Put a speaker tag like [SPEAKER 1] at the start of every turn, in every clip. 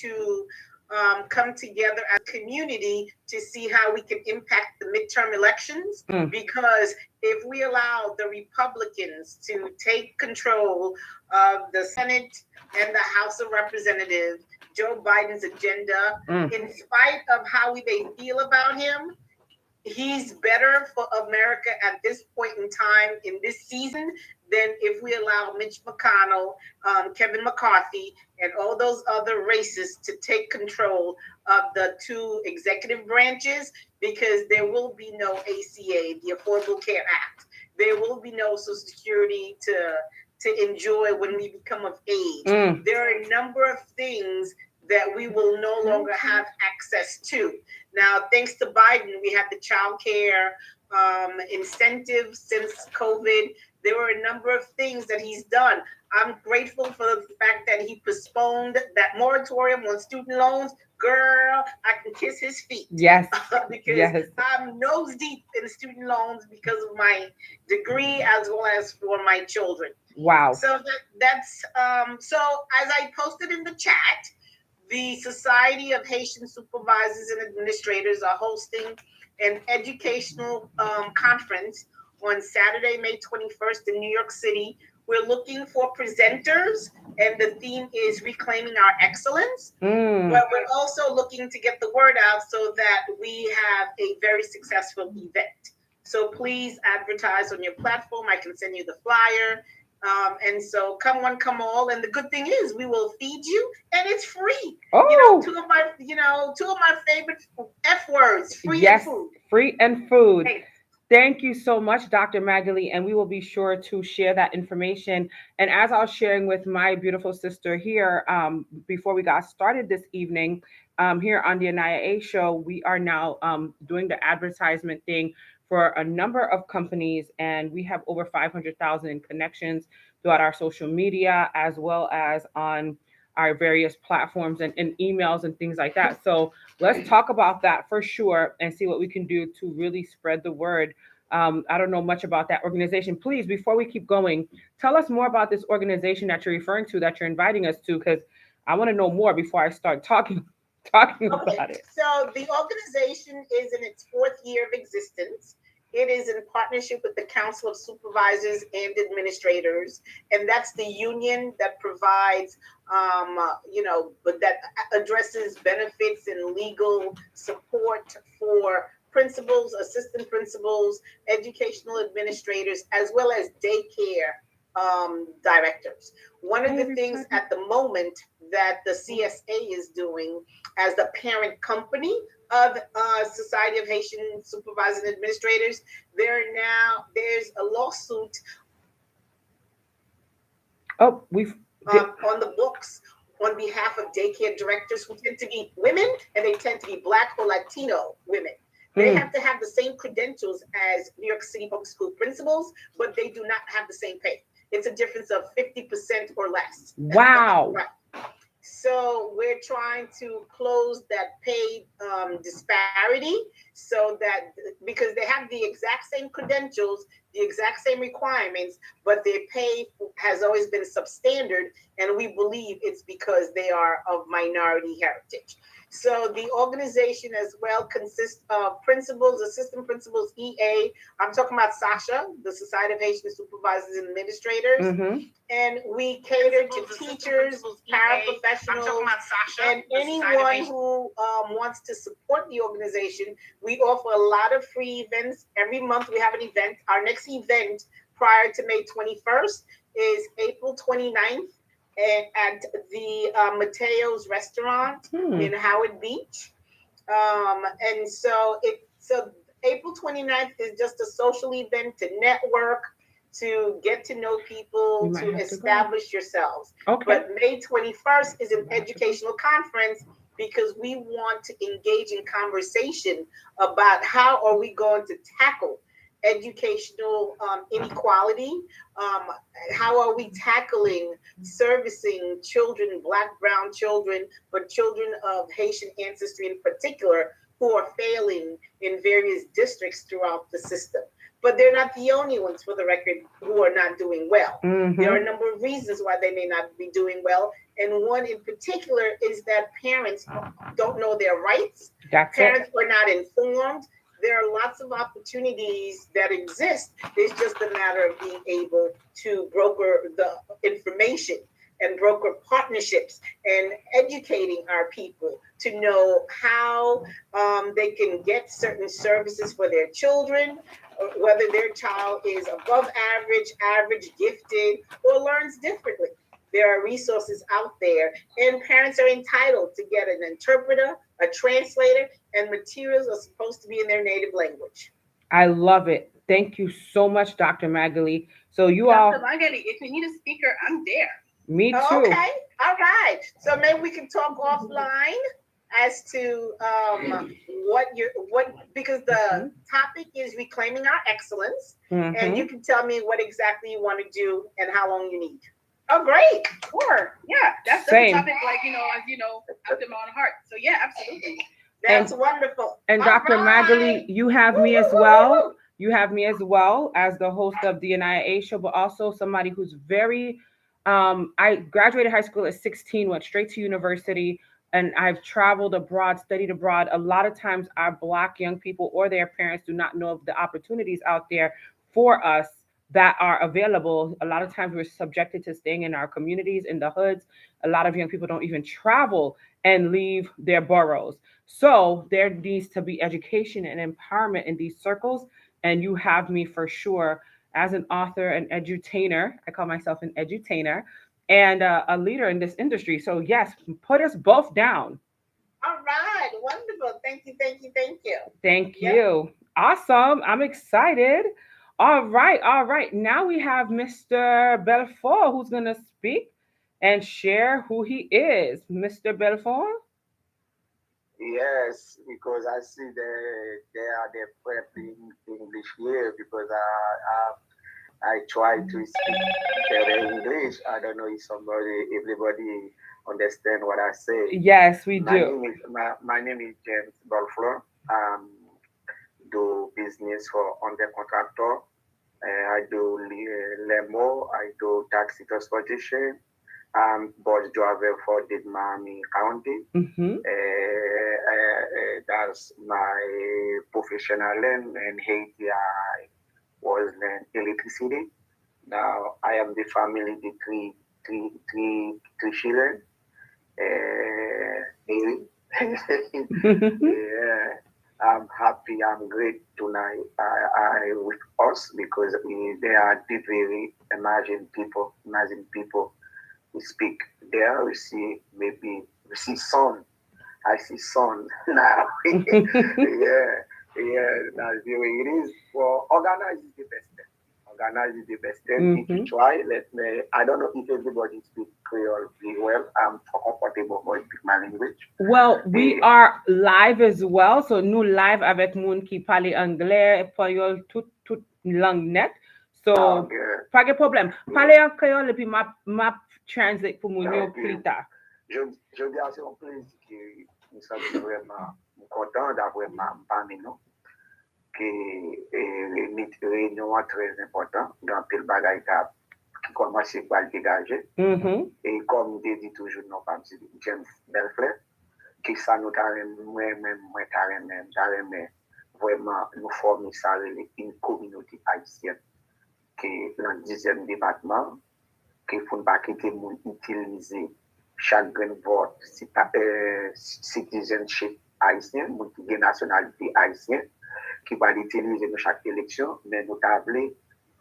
[SPEAKER 1] to come together as a community to see how we can impact the midterm elections. Because if we allow the Republicans to take control of the Senate and the House of Representatives, Joe Biden's agenda, in spite of how we may feel about him, he's better for America at this point in time in this season than if we allow Mitch McConnell, Kevin McCarthy, and all those other racists to take control of the two executive branches, because there will be no ACA, the Affordable Care Act. There will be no Social Security to enjoy when we become of age. There are a number of things that we will no longer have access to. Now, thanks to Biden, we have the child care incentive since COVID. There were a number of things that he's done. I'm grateful for the fact that he postponed that moratorium on student loans. Girl, I can kiss his feet.
[SPEAKER 2] Yes.
[SPEAKER 1] Because I'm nose deep in student loans because of my degree as well as for my children.
[SPEAKER 2] Wow.
[SPEAKER 1] So that's so as I posted in the chat, the Society of Haitian Supervisors and Administrators are hosting an educational conference on Saturday, May 21st in New York City. We're looking for presenters, and the theme is Reclaiming Our Excellence. But we're also looking to get the word out so that we have a very successful event. So please advertise on your platform. I can send you the flyer. And so come one, come all. And the good thing is we will feed you, and it's free. Two of my favorite F words, free and food.
[SPEAKER 2] Free and food.
[SPEAKER 1] Hey.
[SPEAKER 2] Thank you so much, Dr. Magali, and we will be sure to share that information. And as I was sharing with my beautiful sister here, before we got started this evening, here on the Anaya A Show, we are now doing the advertisement thing for a number of companies, and we have over 500,000 connections throughout our social media, as well as on our various platforms and emails and things like that. So let's talk about that for sure and see what we can do to really spread the word. I don't know much about that organization. Please, before we keep going, tell us more about this organization that you're referring to, that you're inviting us to, because I want to know more before I start talking about it.
[SPEAKER 1] So the organization is in its fourth year of existence. It is in partnership with the Council of Supervisors and Administrators, and that's the union that provides, but that addresses benefits and legal support for principals, assistant principals, educational administrators, as well as daycare directors. One of the things at the moment that the CSA is doing as the parent company of Society of Haitian Supervisors and Administrators, there's a lawsuit on the books on behalf of daycare directors who tend to be women, and they tend to be Black or Latino women. They have to have the same credentials as New York City public school principals, but they do not have the same pay. It's a difference of 50% or less.
[SPEAKER 2] Wow.
[SPEAKER 1] Right. So we're trying to close that pay disparity, so that because they have the exact same credentials, the exact same requirements, but their pay has always been substandard, and we believe it's because they are of minority heritage. So the organization as well consists of principals, assistant principals, EA. I'm talking about SASHA, the Society of Haitian Supervisors and Administrators. And we cater to teachers, paraprofessionals, and anyone who wants to support the organization. We offer a lot of free events. Every month we have an event. Our next event prior to May 21st is April 29th. At the Mateo's restaurant in Howard Beach. And so April 29th is just a social event to network, to get to know people, to establish yourselves.
[SPEAKER 2] Okay.
[SPEAKER 1] But May 21st is an educational conference because we want to engage in conversation about how are we going to tackle educational inequality. How are we tackling servicing children, Black, brown children, but children of Haitian ancestry in particular, who are failing in various districts throughout the system. But they're not the only ones, for the record, who are not doing well. There are a number of reasons why they may not be doing well, And one in particular is that parents don't know their rights.
[SPEAKER 2] That's
[SPEAKER 1] Parents are not informed. There are lots of opportunities that exist. It's just a matter of being able to broker the information and broker partnerships and educating our people to know how they can get certain services for their children, whether their child is above average, average, gifted, or learns differently. There are resources out there, and parents are entitled to get an interpreter, a translator, and materials are supposed to be in their native language.
[SPEAKER 2] I love it. Thank you so much, Dr. Magali. So you all,
[SPEAKER 3] Dr. Magali, if you need a speaker, I'm there.
[SPEAKER 2] me too.
[SPEAKER 1] Okay, all right. So maybe we can talk offline as to what because the topic is reclaiming our excellence, and you can tell me what exactly you want to do and how long you need. Oh, great.
[SPEAKER 3] Sure. Yeah, that's the topic, like, as you know, after my own heart. So yeah, absolutely.
[SPEAKER 1] That's wonderful.
[SPEAKER 2] And Dr. Magali, you have me as well. You have me as well as the host of the NIA show, but also somebody who's very, I graduated high school at 16, went straight to university, and I've traveled abroad, studied abroad. A lot of times our Black young people or their parents do not know of the opportunities out there for us that are available. A lot of times we're subjected to staying in our communities, in the hoods. A lot of young people don't even travel and leave their boroughs. So there needs to be education and empowerment in these circles. And you have me for sure as an author, an edutainer. I call myself an edutainer and a leader in this industry. So yes, put us both down.
[SPEAKER 1] All right, wonderful. Thank you, thank you, thank you.
[SPEAKER 2] Thank you. Awesome. I'm excited. All right, all right. Now we have Mr. Belfort who's going to speak and share who he is. Mr. Belfort?
[SPEAKER 4] Yes, because I see they are the prepping English here because I try to speak better English. I don't know if everybody understand what I say.
[SPEAKER 2] Yes, we
[SPEAKER 4] My
[SPEAKER 2] do.
[SPEAKER 4] name is my name is James Balfleur. Do business for under contractor. I do limo. I do taxi transportation. Bus driver for the Miami County. That's my professional name. In Haiti, I was in electricity. Now I am the family, the three children. Yeah, I'm happy. I'm great tonight. I with us because they are the very imagine people we speak there. We see maybe we see sun. I see sun now. Yeah, yeah. That's the way it is. Well, organize is the best thing. Organize is the best thing. If you try, let me. I don't know if everybody speaks Creole really well. I'm comfortable for speak my language.
[SPEAKER 2] Well, we are live as well. So nous live avec moun qui parle anglais, espagnol, tout langue net. So, pas de problème. Parlez en créole et puis m'a translate pour moun yo plus tard.
[SPEAKER 4] Je dis à ce plaisir que nous sommes vraiment contents d'avoir parmi nous. Que une réunion très importante dans le bagage qui commence par le dégager. Et comme je dis toujours, non, pas James Belfleur, qui ça nous carrément, moi-même, vraiment, nous formons ça une communauté haïtienne qui est dans le 10e département, qui ne faut pas quitter utiliser chaque vote citizenship haïtien, qui est nationalité haïtienne, qui va l'utiliser dans chaque élection, mais nous avons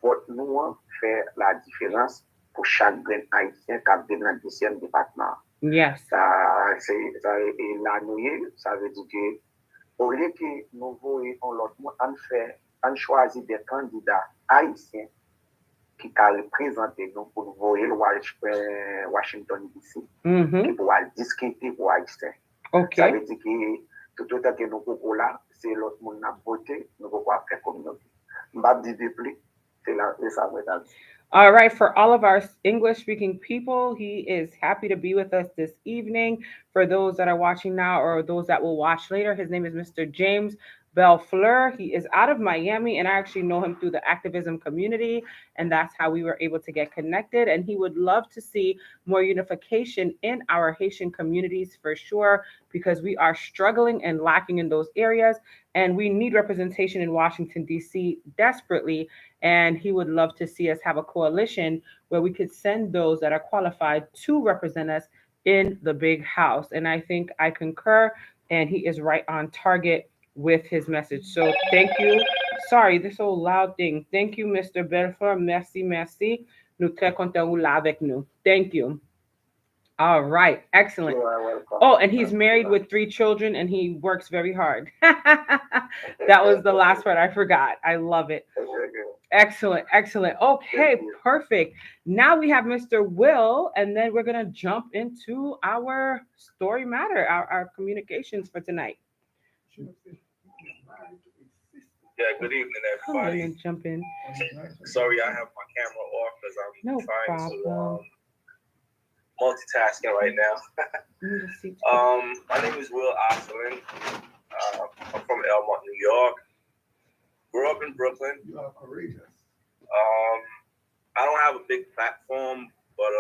[SPEAKER 4] vote nous fait la différence pour chaque haïtien qui est dans le 10e département.
[SPEAKER 2] Yes.
[SPEAKER 4] Ça veut dire que au lieu que nous voyons l'autre monde, on choisit des candidats haïtiens qui ont représenté nous pour voyer Washington DC, qui pourra discuter pour haïtiens. Ça veut dire que tout autant que nous pouvons là, c'est l'autre monde qui a voté, nous pouvons faire communauté. Je ne vais pas dire plus, c'est ça.
[SPEAKER 2] All right, for all of our English speaking people, he is happy to be with us this evening. For those that are watching now or those that will watch later, his name is Mr. James Bellefleur. He is out of Miami, and I actually know him through the activism community, and that's how we were able to get connected. And he would love to see more unification in our Haitian communities for sure, because we are struggling and lacking in those areas, and we need representation in Washington, D.C. desperately. And he would love to see us have a coalition where we could send those that are qualified to represent us in the big house. And I think I concur, and he is right on target with his message. So thank you. Sorry, this whole loud thing. Thank you, Mr. Belfort. Merci, merci. Nous très contents vous là avec nous. Thank you. All right, excellent. Oh, and he's married with 3 children, and he works very hard. That was the last part I forgot. I love it. Excellent, excellent. Okay, perfect. Now we have Mr. Will, and then we're gonna jump into our story matter, our communications for tonight.
[SPEAKER 5] Yeah, good evening, everybody.
[SPEAKER 2] And jump in.
[SPEAKER 5] Sorry, I have my camera off because I'm
[SPEAKER 2] No
[SPEAKER 5] trying
[SPEAKER 2] problem.
[SPEAKER 5] to multitasking right now. My name is Will Osselin. I'm from Elmont, New York. Grew up in Brooklyn.
[SPEAKER 6] You are courageous.
[SPEAKER 5] I don't have a big platform, but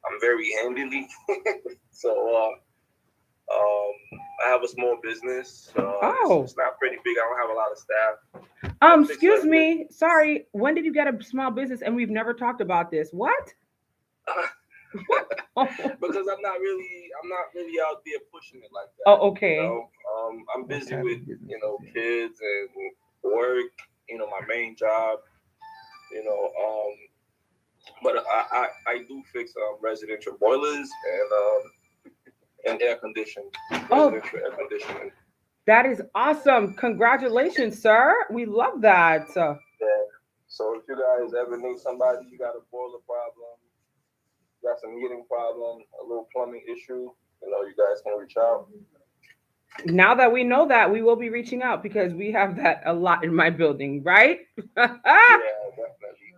[SPEAKER 5] I'm very handily. So I have a small business. It's not pretty big. I don't have a lot of staff.
[SPEAKER 2] Excuse me. Sorry. When did you get a small business? And we've never talked about this. What?
[SPEAKER 5] Because I'm not really out there pushing it like that.
[SPEAKER 2] Oh, okay.
[SPEAKER 5] You know? I'm busy with kids and work. My main job. But I do fix residential boilers and air conditioning. Residential air conditioning.
[SPEAKER 2] That is awesome. Congratulations, sir. We love that.
[SPEAKER 5] Yeah. So if you guys ever need somebody, you got a boiler problem, got some heating problem, a little plumbing issue, you guys can reach out.
[SPEAKER 2] Now that we know that, we will be reaching out because we have that a lot in my building, right?
[SPEAKER 5] Yeah, definitely.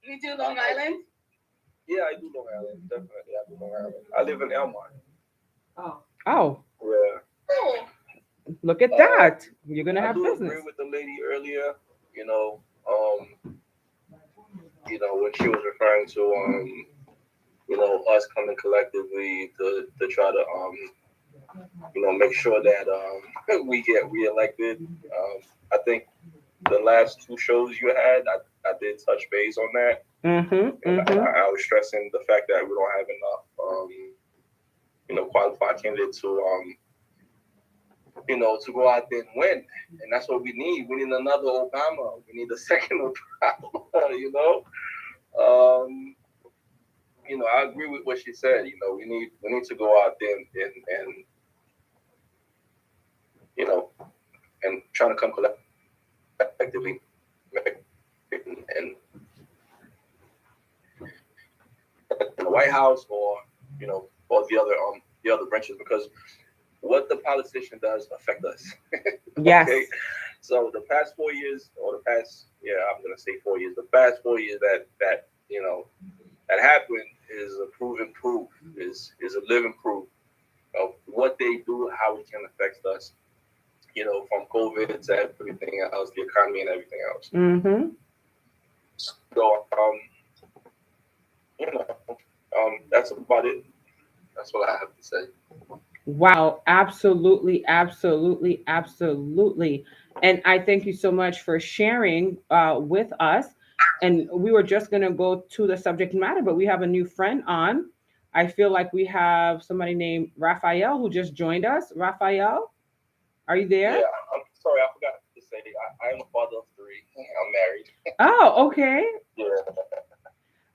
[SPEAKER 3] You do Long Island?
[SPEAKER 5] Yeah, I do Long Island. Definitely, I do Long Island. I live in Elmont.
[SPEAKER 2] Oh.
[SPEAKER 5] Yeah.
[SPEAKER 3] Cool.
[SPEAKER 2] Look at that. You're gonna have business.
[SPEAKER 5] I agree with the lady earlier. When she was referring to us coming collectively to try to make sure that we get reelected. I think the last 2 shows you had, I did touch base on that. I was stressing the fact that we don't have enough qualified candidates to go out there and win. And that's what we need. We need another Obama. We need a second Obama, I agree with what she said. We need to go out there and try to come collectively and the White House or the other branches, because what the politician does affect us.
[SPEAKER 2] Yes. Okay?
[SPEAKER 5] So the past 4 years, or I'm gonna say 4 years. The past 4 years that happened is a proven proof, is a living proof of what they do, how it can affect us. From COVID to everything else, the economy and everything else.
[SPEAKER 2] Mm-hmm.
[SPEAKER 5] So that's about it. That's what I have to say.
[SPEAKER 2] Wow, absolutely, absolutely, absolutely. And I thank you so much for sharing with us. And we were just going to go to the subject matter, but we have a new friend on. I feel like we have somebody named Raphael who just joined us. Raphael, are you there?
[SPEAKER 5] Yeah, I'm sorry, I forgot to say, I am a father of 3. I'm married.
[SPEAKER 2] Oh, okay.
[SPEAKER 5] Yeah.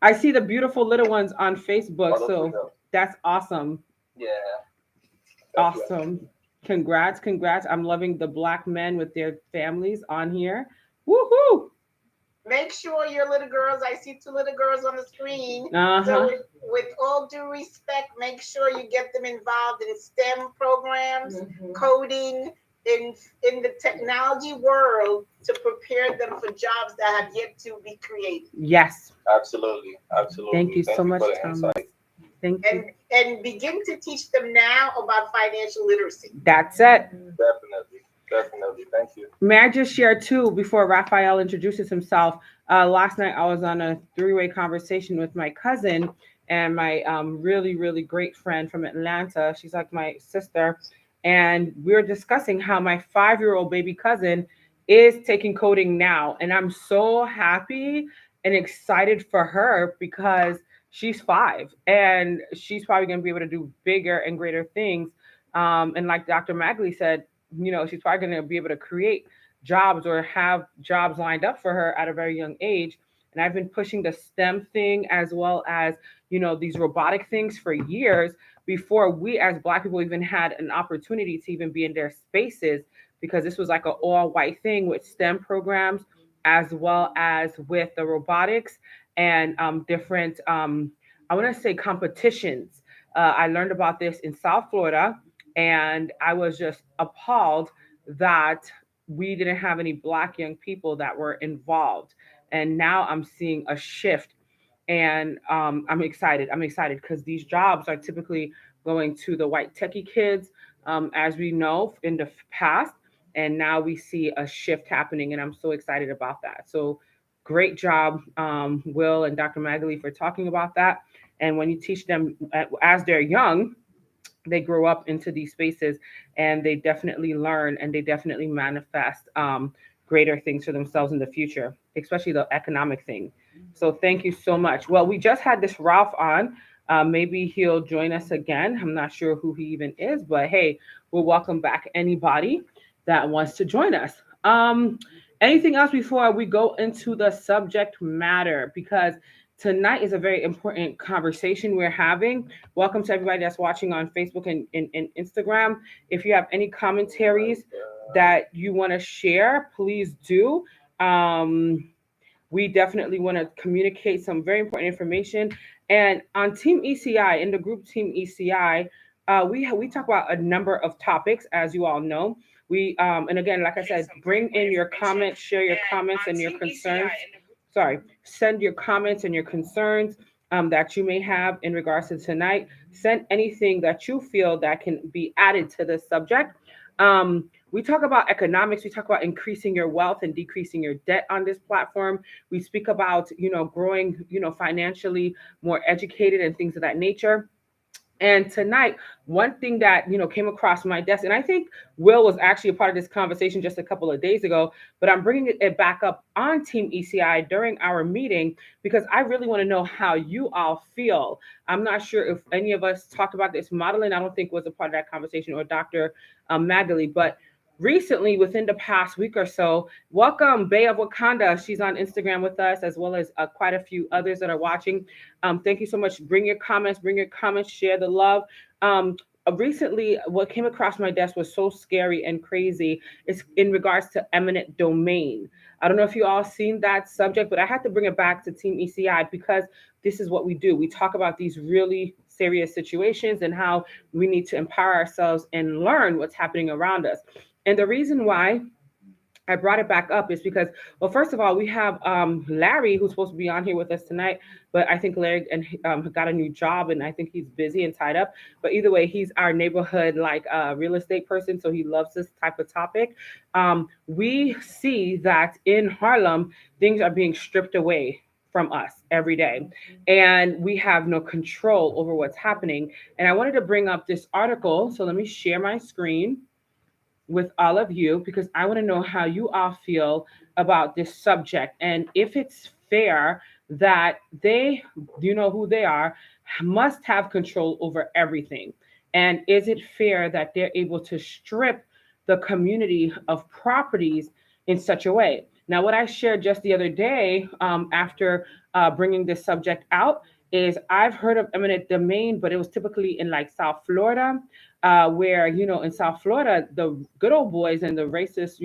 [SPEAKER 2] I see the beautiful little ones on Facebook, so that's awesome.
[SPEAKER 5] Yeah.
[SPEAKER 2] Awesome. Congrats. I'm loving the Black men with their families on here. Woohoo!
[SPEAKER 1] Make sure your little girls, I see 2 little girls on the screen.
[SPEAKER 2] Uh-huh.
[SPEAKER 1] So with all due respect, make sure you get them involved in STEM programs, coding, in the technology world, to prepare them for jobs that have yet to be created.
[SPEAKER 2] Yes.
[SPEAKER 5] Absolutely.
[SPEAKER 2] Thank you so much, Thomas. Thank you.
[SPEAKER 1] And begin to teach them now about financial literacy.
[SPEAKER 2] That's it.
[SPEAKER 5] Definitely. Thank you.
[SPEAKER 2] May I just share too before Raphael introduces himself? Last night I was on a three-way conversation with my cousin and my really, really great friend from Atlanta. She's like my sister. And we were discussing how my 5-year-old baby cousin is taking coding now. And I'm so happy and excited for her because she's 5 and she's probably going to be able to do bigger and greater things. And like Dr. Magley said, she's probably going to be able to create jobs or have jobs lined up for her at a very young age. And I've been pushing the STEM thing as well as, these robotic things for years before we as Black people even had an opportunity to even be in their spaces, because this was like an all white thing with STEM programs as well as with the robotics and different, I want to say, competitions. I learned about this in South Florida, and I was just appalled that we didn't have any Black young people that were involved. And now I'm seeing a shift, and I'm excited. I'm excited because these jobs are typically going to the white techie kids, as we know in the past. And now we see a shift happening, and I'm so excited about that. So great job, Will and Dr. Magali, for talking about that. And when you teach them as they're young, they grow up into these spaces and they definitely learn and they definitely manifest greater things for themselves in the future, especially the economic thing. So thank you so much. Well, we just had this Ralph on. Maybe he'll join us again. I'm not sure who he even is, but hey, we'll welcome back anybody that wants to join us. Anything else before we go into the subject matter? Because tonight is a very important conversation we're having. Welcome to everybody that's watching on Facebook and Instagram. If you have any commentaries that you want to share, please do. We definitely want to communicate some very important information. And on Team ECI, in the group Team ECI, we talk about a number of topics, as you all know. We and again, like I said, bring in your comments, share your comments and your concerns. Sorry, send your comments and your concerns that you may have in regards to tonight. Send anything that you feel that can be added to the subject. We talk about economics. We talk about increasing your wealth and decreasing your debt on this platform. We speak about, growing, financially more educated and things of that nature. And tonight, one thing that came across my desk, and I think Will was actually a part of this conversation just a couple of days ago, but I'm bringing it back up on Team ECI during our meeting because I really want to know how you all feel. I'm not sure if any of us talked about this. Modeling, I don't think was a part of that conversation, or Dr. Magali, but recently, within the past week or so, welcome Bay of Wakanda. She's on Instagram with us, as well as quite a few others that are watching. Thank you so much. Bring your comments, share the love. Recently, what came across my desk was so scary and crazy. It's in regards to eminent domain. I don't know if you all seen that subject, but I had to bring it back to Team ECI because this is what we do. We talk about these really serious situations and how we need to empower ourselves and learn what's happening around us. And the reason why I brought it back up is because, well, first of all, we have Larry, who's supposed to be on here with us tonight, but I think Larry got a new job, and I think he's busy and tied up. But either way, he's our neighborhood real estate person, so he loves this type of topic. We see that in Harlem, things are being stripped away from us every day, and we have no control over what's happening. And I wanted to bring up this article, so let me share my screen with all of you because I want to know how you all feel about this subject and if it's fair that they, who they are, must have control over everything. And is it fair that they're able to strip the community of properties in such a way? Now, what I shared just the other day after bringing this subject out is I've heard of eminent domain, but it was typically in South Florida, where, in South Florida, the good old boys and the racist,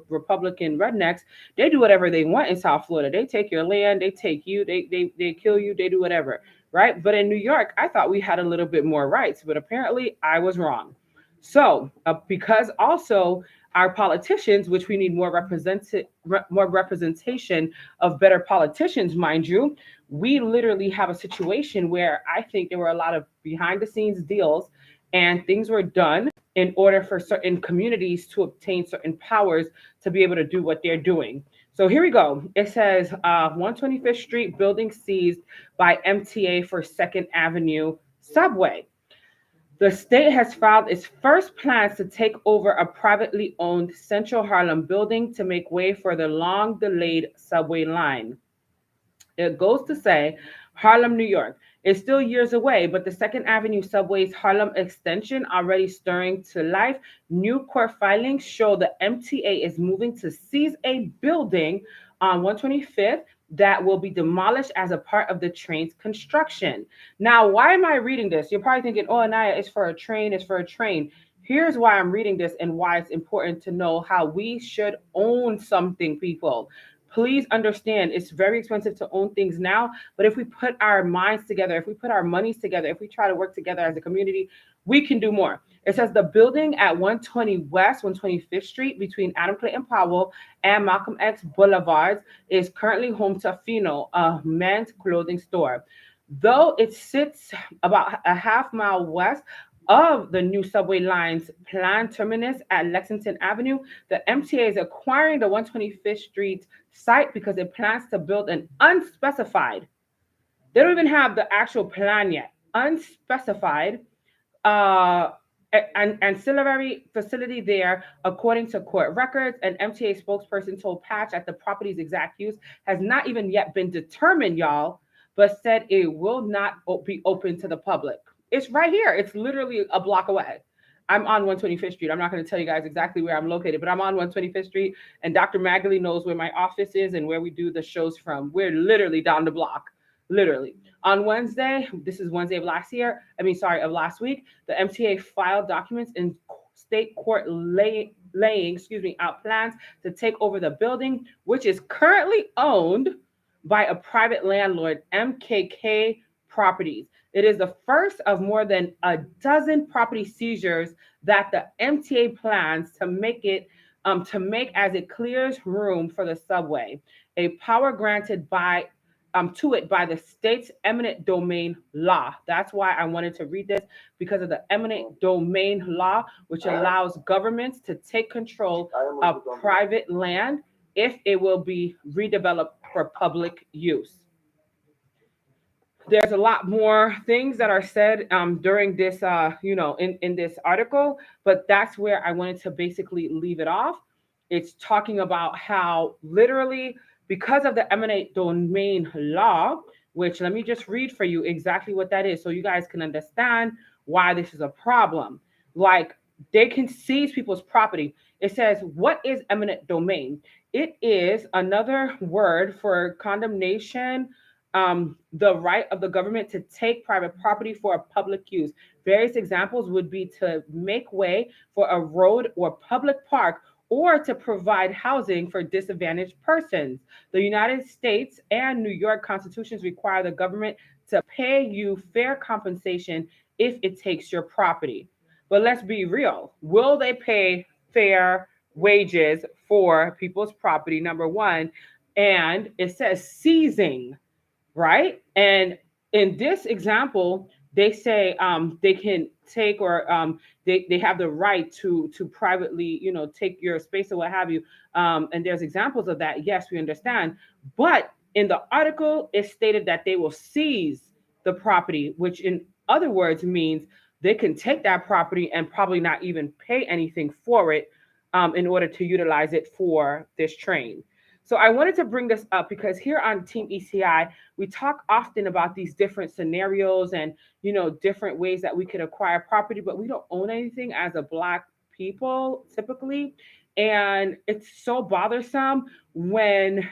[SPEAKER 2] Republican rednecks, they do whatever they want in South Florida. They take your land, they take you, they kill you, they do whatever, right? But in New York, I thought we had a little bit more rights, but apparently I was wrong. So because also Our politicians, which we need more representation of better politicians, mind you, we literally have a situation where I think there were a lot of behind the scenes deals and things were done in order for certain communities to obtain certain powers to be able to do what they're doing. So here we go. It says 125th Street building seized by MTA for 2nd Avenue subway. The state has filed its first plans to take over a privately owned Central Harlem building to make way for the long delayed subway line. It goes to say Harlem, New York is still years away, but the 2nd Avenue subway's Harlem extension already stirring to life. New court filings show the MTA is moving to seize a building on 125th that will be demolished as a part of the train's construction. Now, why am I reading this? You're probably thinking, oh, Anaya, it's for a train, it's for a train. Here's why I'm reading this and why it's important to know how we should own something, people. Please understand it's very expensive to own things now, but if we put our minds together, if we put our monies together, if we try to work together as a community, we can do more. It says the building at 120 West 125th Street between Adam Clayton Powell and Malcolm X Boulevards is currently home to Fino, a men's clothing store. Though it sits about a half mile west of the new subway line's planned terminus at Lexington Avenue, the MTA is acquiring the 125th Street site because it plans to build an unspecified, they don't even have the actual plan yet, unspecified an ancillary facility there, according to court records. An MTA spokesperson told Patch that the property's exact use has not even yet been determined, y'all, but said it will not be open to the public. It's right here. It's literally a block away. I'm on 125th Street. I'm not going to tell you guys exactly where I'm located, but I'm on 125th Street, and Dr. Magali knows where my office is and where we do the shows from. We're literally down the block, literally. On Wednesday, this is Wednesday of last last week, the MTA filed documents in state court laying out plans to take over the building, which is currently owned by a private landlord, MKK Properties. It is the first of more than a dozen property seizures that the MTA plans to make as it clears room for the subway. A power granted to it by the state's eminent domain law. That's why I wanted to read this, because of the eminent domain law, which allows governments to take control of private land if it will be redeveloped for public use. There's a lot more things that are said during this, in this article, but that's where I wanted to basically leave it off. It's talking about how literally, because of the eminent domain law, which let me just read for you exactly what that is so you guys can understand why this is a problem. Like, they can seize people's property. It says, what is eminent domain? It is another word for condemnation, the right of the government to take private property for a public use. Various examples would be to make way for a road or public park, or to provide housing for disadvantaged persons. The United States and New York constitutions require the government to pay you fair compensation if it takes your property. But let's be real. Will they pay fair wages for people's property? Number one. And it says seizing, right? And in this example, they say they can take, or they have the right to privately, take your space or what have you. And there's examples of that. Yes, we understand. But in the article, it stated that they will seize the property, which in other words means they can take that property and probably not even pay anything for it in order to utilize it for this train. So I wanted to bring this up because here on Team ECI, we talk often about these different scenarios and, different ways that we could acquire property, but we don't own anything as a Black people typically. And it's so bothersome when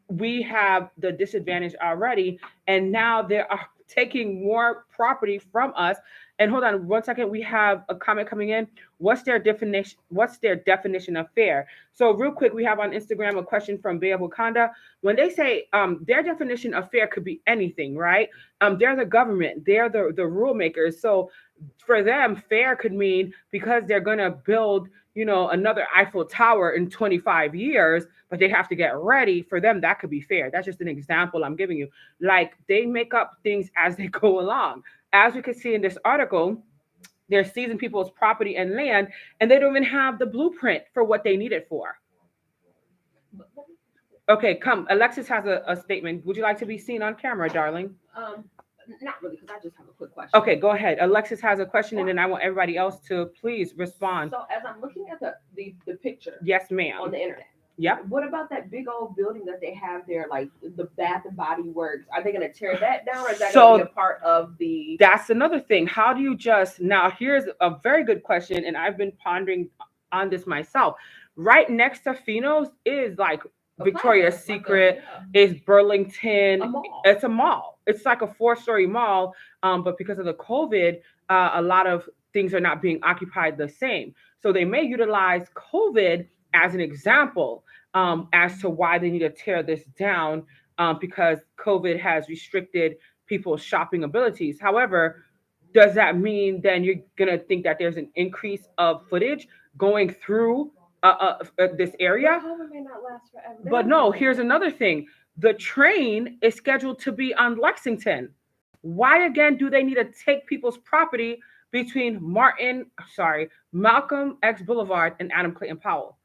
[SPEAKER 2] we have the disadvantage already, and now they are taking more property from us. And hold on 1 second, we have a comment coming in. What's their definition? What's their definition of fair? So real quick, we have on Instagram a question from Bay of Wakanda. When they say their definition of fair could be anything, right? They're the government, they're the rule makers. So for them, fair could mean because they're gonna build, another Eiffel Tower in 25 years, but they have to get ready. For them, that could be fair. That's just an example I'm giving you. Like they make up things as they go along. As we can see in this article, they're seizing people's property and land, and they don't even have the blueprint for what they need it for. Okay, come. Alexis has a statement. Would you like to be seen on camera, darling?
[SPEAKER 6] Not really, because I just have a quick question.
[SPEAKER 2] Okay, go ahead. Alexis has a question, and then I want everybody else to please respond.
[SPEAKER 6] So as I'm looking at the picture,
[SPEAKER 2] Yes, ma'am.
[SPEAKER 6] on the internet.
[SPEAKER 2] Yep.
[SPEAKER 6] What about that big old building that they have there, like the Bath and Body Works? Are they going to tear that down, or is that going to be a part of the?
[SPEAKER 2] That's another thing. How do you just now? Here's a very good question, and I've been pondering on this myself. Right next to Fino's is like Victoria's Secret, is Burlington.
[SPEAKER 6] A mall.
[SPEAKER 2] It's a mall. It's like a 4-story mall, but because of the COVID, a lot of things are not being occupied the same. So they may utilize COVID as an example as to why they need to tear this down, because COVID has restricted people's shopping abilities. However, does that mean then you're going to think that there's an increase of footage going through this area?
[SPEAKER 6] COVID may not last forever.
[SPEAKER 2] But no, here's another thing. The train is scheduled to be on Lexington. Why again do they need to take people's property between Malcolm X Boulevard and Adam Clayton Powell?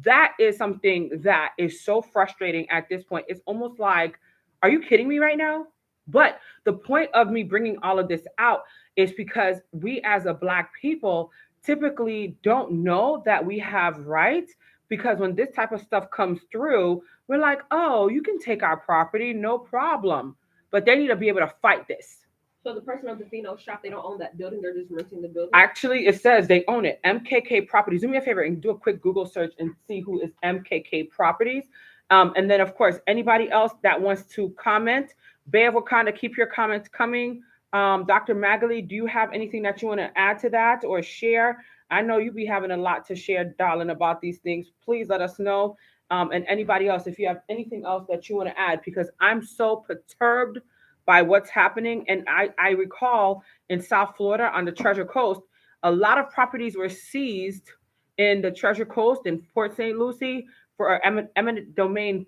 [SPEAKER 2] That is something that is so frustrating at this point. It's almost like, are you kidding me right now? But the point of me bringing all of this out is because we as a Black people typically don't know that we have rights, because when this type of stuff comes through, we're like, oh, you can take our property, no problem. But they need to be able to fight this.
[SPEAKER 6] So the person of the Fino shop, they don't own that building, they're just renting the building?
[SPEAKER 2] Actually, it says they own it. MKK Properties. Do me a favor and do a quick Google search and see who is MKK Properties. And then, of course, anybody else that wants to comment, Bay of Wakanda, keep your comments coming. Dr. Magali, do you have anything that you want to add to that or share? I know you be having a lot to share, darling, about these things. Please let us know. And anybody else, if you have anything else that you want to add, because I'm so perturbed by what's happening. And I recall in South Florida on the Treasure Coast, a lot of properties were seized in the Treasure Coast in Port St. Lucie for eminent domain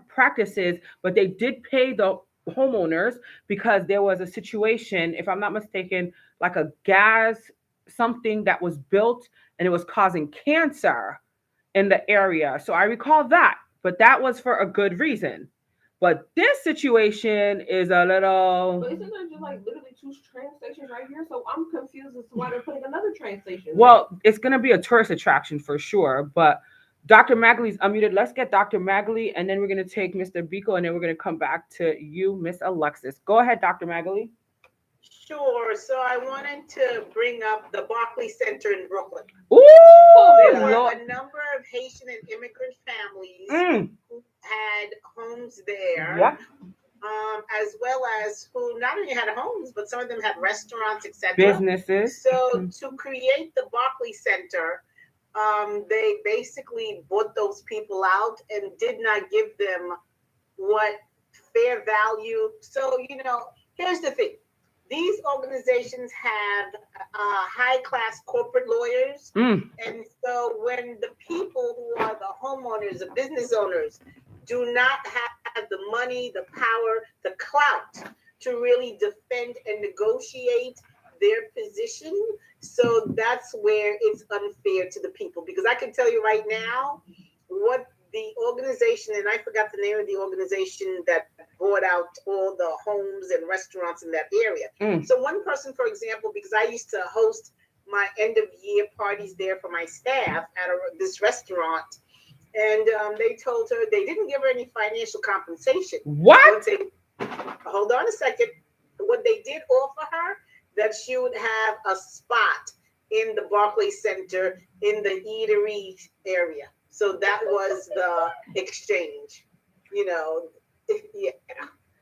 [SPEAKER 2] practices, but they did pay the homeowners because there was a situation, if I'm not mistaken, like a gas something that was built and it was causing cancer in the area. So I recall that, but that was for a good reason. But this situation is a little.
[SPEAKER 6] But isn't there just like literally 2 train stations right here? So I'm confused as to why they're putting another train station.
[SPEAKER 2] Well, it's going to be a tourist attraction for sure. But Dr. Magali's unmuted. Let's get Dr. Magali, and then we're going to take Mr. Biko, and then we're going to come back to you, Miss Alexis. Go ahead, Dr. Magali.
[SPEAKER 1] Sure. So I wanted to bring up the Barclay Center in Brooklyn.
[SPEAKER 2] Ooh,
[SPEAKER 1] there were
[SPEAKER 2] Lord.
[SPEAKER 1] a number of Haitian and immigrant families who had homes there,
[SPEAKER 2] Yep.
[SPEAKER 1] As well as who not only had homes, but some of them had restaurants, etc.
[SPEAKER 2] Businesses.
[SPEAKER 1] So to create the Barclay Center, they basically bought those people out and did not give them what fair value. So, here's the thing. These organizations have high-class corporate lawyers. And so when the people who are the homeowners, the business owners, do not have the money, the power, the clout to really defend and negotiate their position, so that's where it's unfair to the people. Because I can tell you right now what the organization, and I forgot the name of the organization that bought out all the homes and restaurants in that area. So one person, for example, because I used to host my end of year parties there for my staff at this restaurant, and they told her they didn't give her any financial compensation.
[SPEAKER 2] What?
[SPEAKER 1] Hold on a second. What they did offer her, that she would have a spot in the Barclay Center in the eatery area. So that was the exchange, Yeah.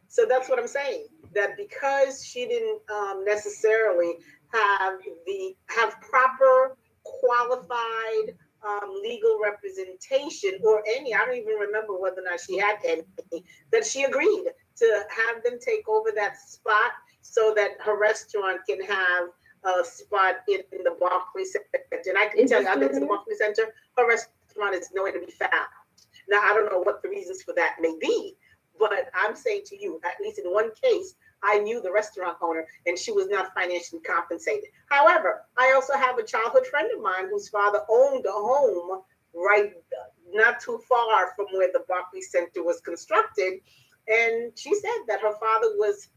[SPEAKER 1] So that's what I'm saying. that because she didn't necessarily have proper qualified legal representation or any, I don't even remember whether or not she had any, that she agreed to have them take over that spot so that her restaurant can have a spot in the Barclays Center. And I can tell you, I've been to the Barclays Center, her restaurant is nowhere to be found. Now, I don't know what the reasons for that may be, but I'm saying to you, at least in one case, I knew the restaurant owner and she was not financially compensated. However, I also have a childhood friend of mine whose father owned a home right not too far from where the Barclays Center was constructed. And she said that her father was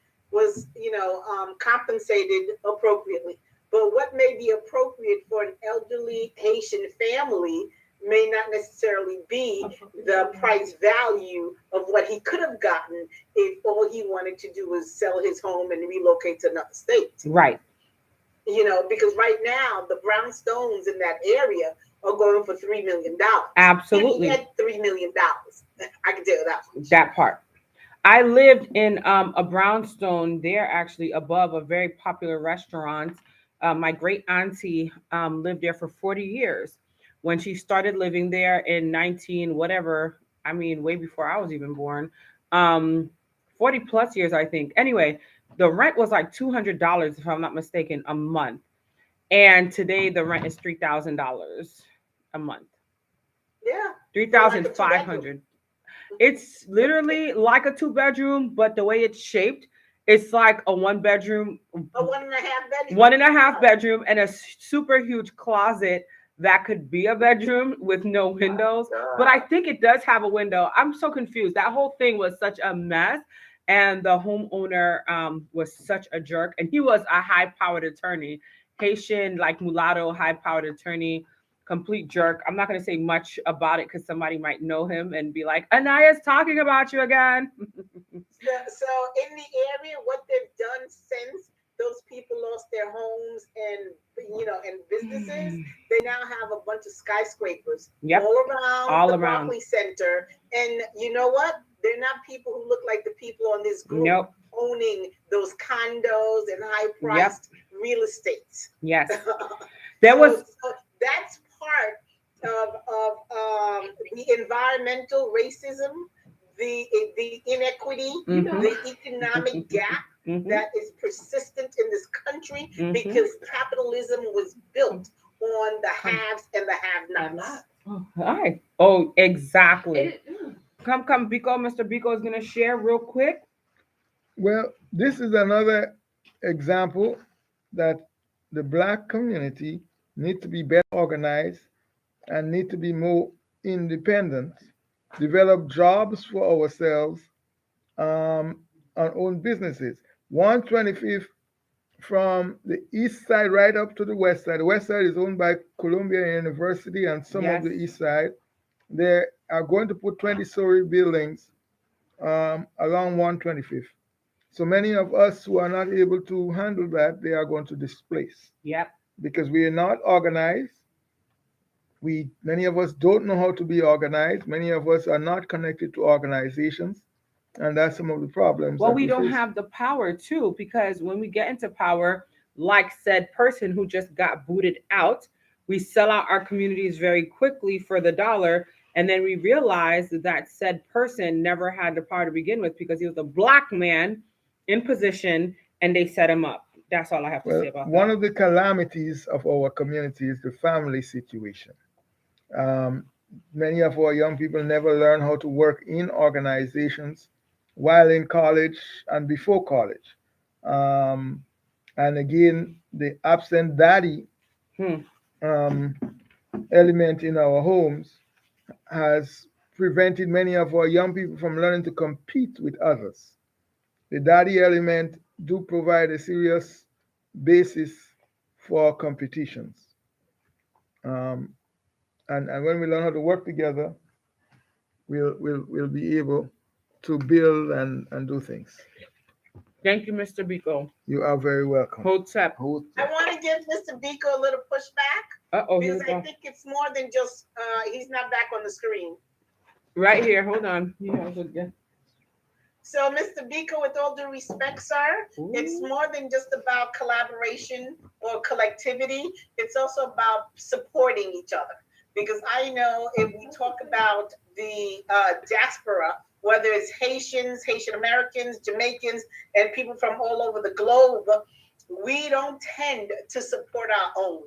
[SPEAKER 1] compensated appropriately. But what may be appropriate for an elderly Haitian family may not necessarily be the price value of what he could have gotten if all he wanted to do was sell his home and relocate to another state.
[SPEAKER 2] Right.
[SPEAKER 1] Because right now the brownstones in that area are going for $3 million.
[SPEAKER 2] Absolutely.
[SPEAKER 1] He had $3 million. I can tell you that much.
[SPEAKER 2] That part. I lived in a brownstone there, actually above a very popular restaurant. My great auntie lived there for 40 years. When she started living there in 19 whatever, I mean, way before I was even born, 40 plus years, I think. Anyway, the rent was like $200, if I'm not mistaken, a month. And today the rent is $3,000 a month.
[SPEAKER 1] Yeah.
[SPEAKER 2] $3,500. It's literally like a 2-bedroom, but the way it's shaped, it's like a 1-bedroom,
[SPEAKER 1] a 1.5 bedroom,
[SPEAKER 2] 1.5 bedroom, and a super huge closet that could be a bedroom with no windows. But I think it does have a window. I'm so confused. That whole thing was such a mess. And the homeowner was such a jerk. And he was a high-powered attorney, Haitian, like mulatto, high-powered attorney. Complete jerk. I'm not going to say much about it because somebody might know him and be like, Anaya's talking about you again.
[SPEAKER 1] So in the area, what they've done since those people lost their homes and businesses, they now have a bunch of skyscrapers all around the Barclays Center. And you know what? They're not people who look like the people on this group owning those condos and high-priced real estate.
[SPEAKER 2] Yes.
[SPEAKER 1] So that's part of the environmental racism, the inequity, the economic gap that is persistent in this country because capitalism was built on the haves and the have-nots.
[SPEAKER 2] All right. Oh, exactly. Come, Biko. Mr. Biko is going to share real quick.
[SPEAKER 7] Well, this is another example that the Black community need to be better organized and need to be more independent, develop jobs for ourselves, and own businesses. 125th from the east side right up to the west side. The west side is owned by Columbia University and some of the east side. They are going to put 20-story buildings along 125th. So many of us who are not able to handle that, they are going to displace.
[SPEAKER 2] Yep.
[SPEAKER 7] Because we are not organized. Many of us don't know how to be organized. Many of us are not connected to organizations. And that's some of the problems.
[SPEAKER 2] Well, we don't have the power too, because when we get into power, like said person who just got booted out, we sell out our communities very quickly for the dollar. And then we realize that said person never had the power to begin with because he was a Black man in position and they set him up. That's all I have to say about that.
[SPEAKER 7] One of the calamities of our community is the family situation. Many of our young people never learn how to work in organizations while in college and before college. And again, the absent daddy element in our homes has prevented many of our young people from learning to compete with others. The daddy element do provide a serious basis for competitions. And when we learn how to work together, we'll be able to build and do things.
[SPEAKER 2] Thank you, Mr. Biko.
[SPEAKER 7] You are very welcome.
[SPEAKER 2] Hotep.
[SPEAKER 1] I want to give Mr. Biko a little pushback because I think it's more than just he's not back on the screen.
[SPEAKER 2] Right here. Hold on. Yeah.
[SPEAKER 1] So, Mr. Biko, with all due respect, sir, it's more than just about collaboration or collectivity. It's also about supporting each other. Because I know if we talk about the diaspora, whether it's Haitians, Haitian Americans, Jamaicans, and people from all over the globe, we don't tend to support our own.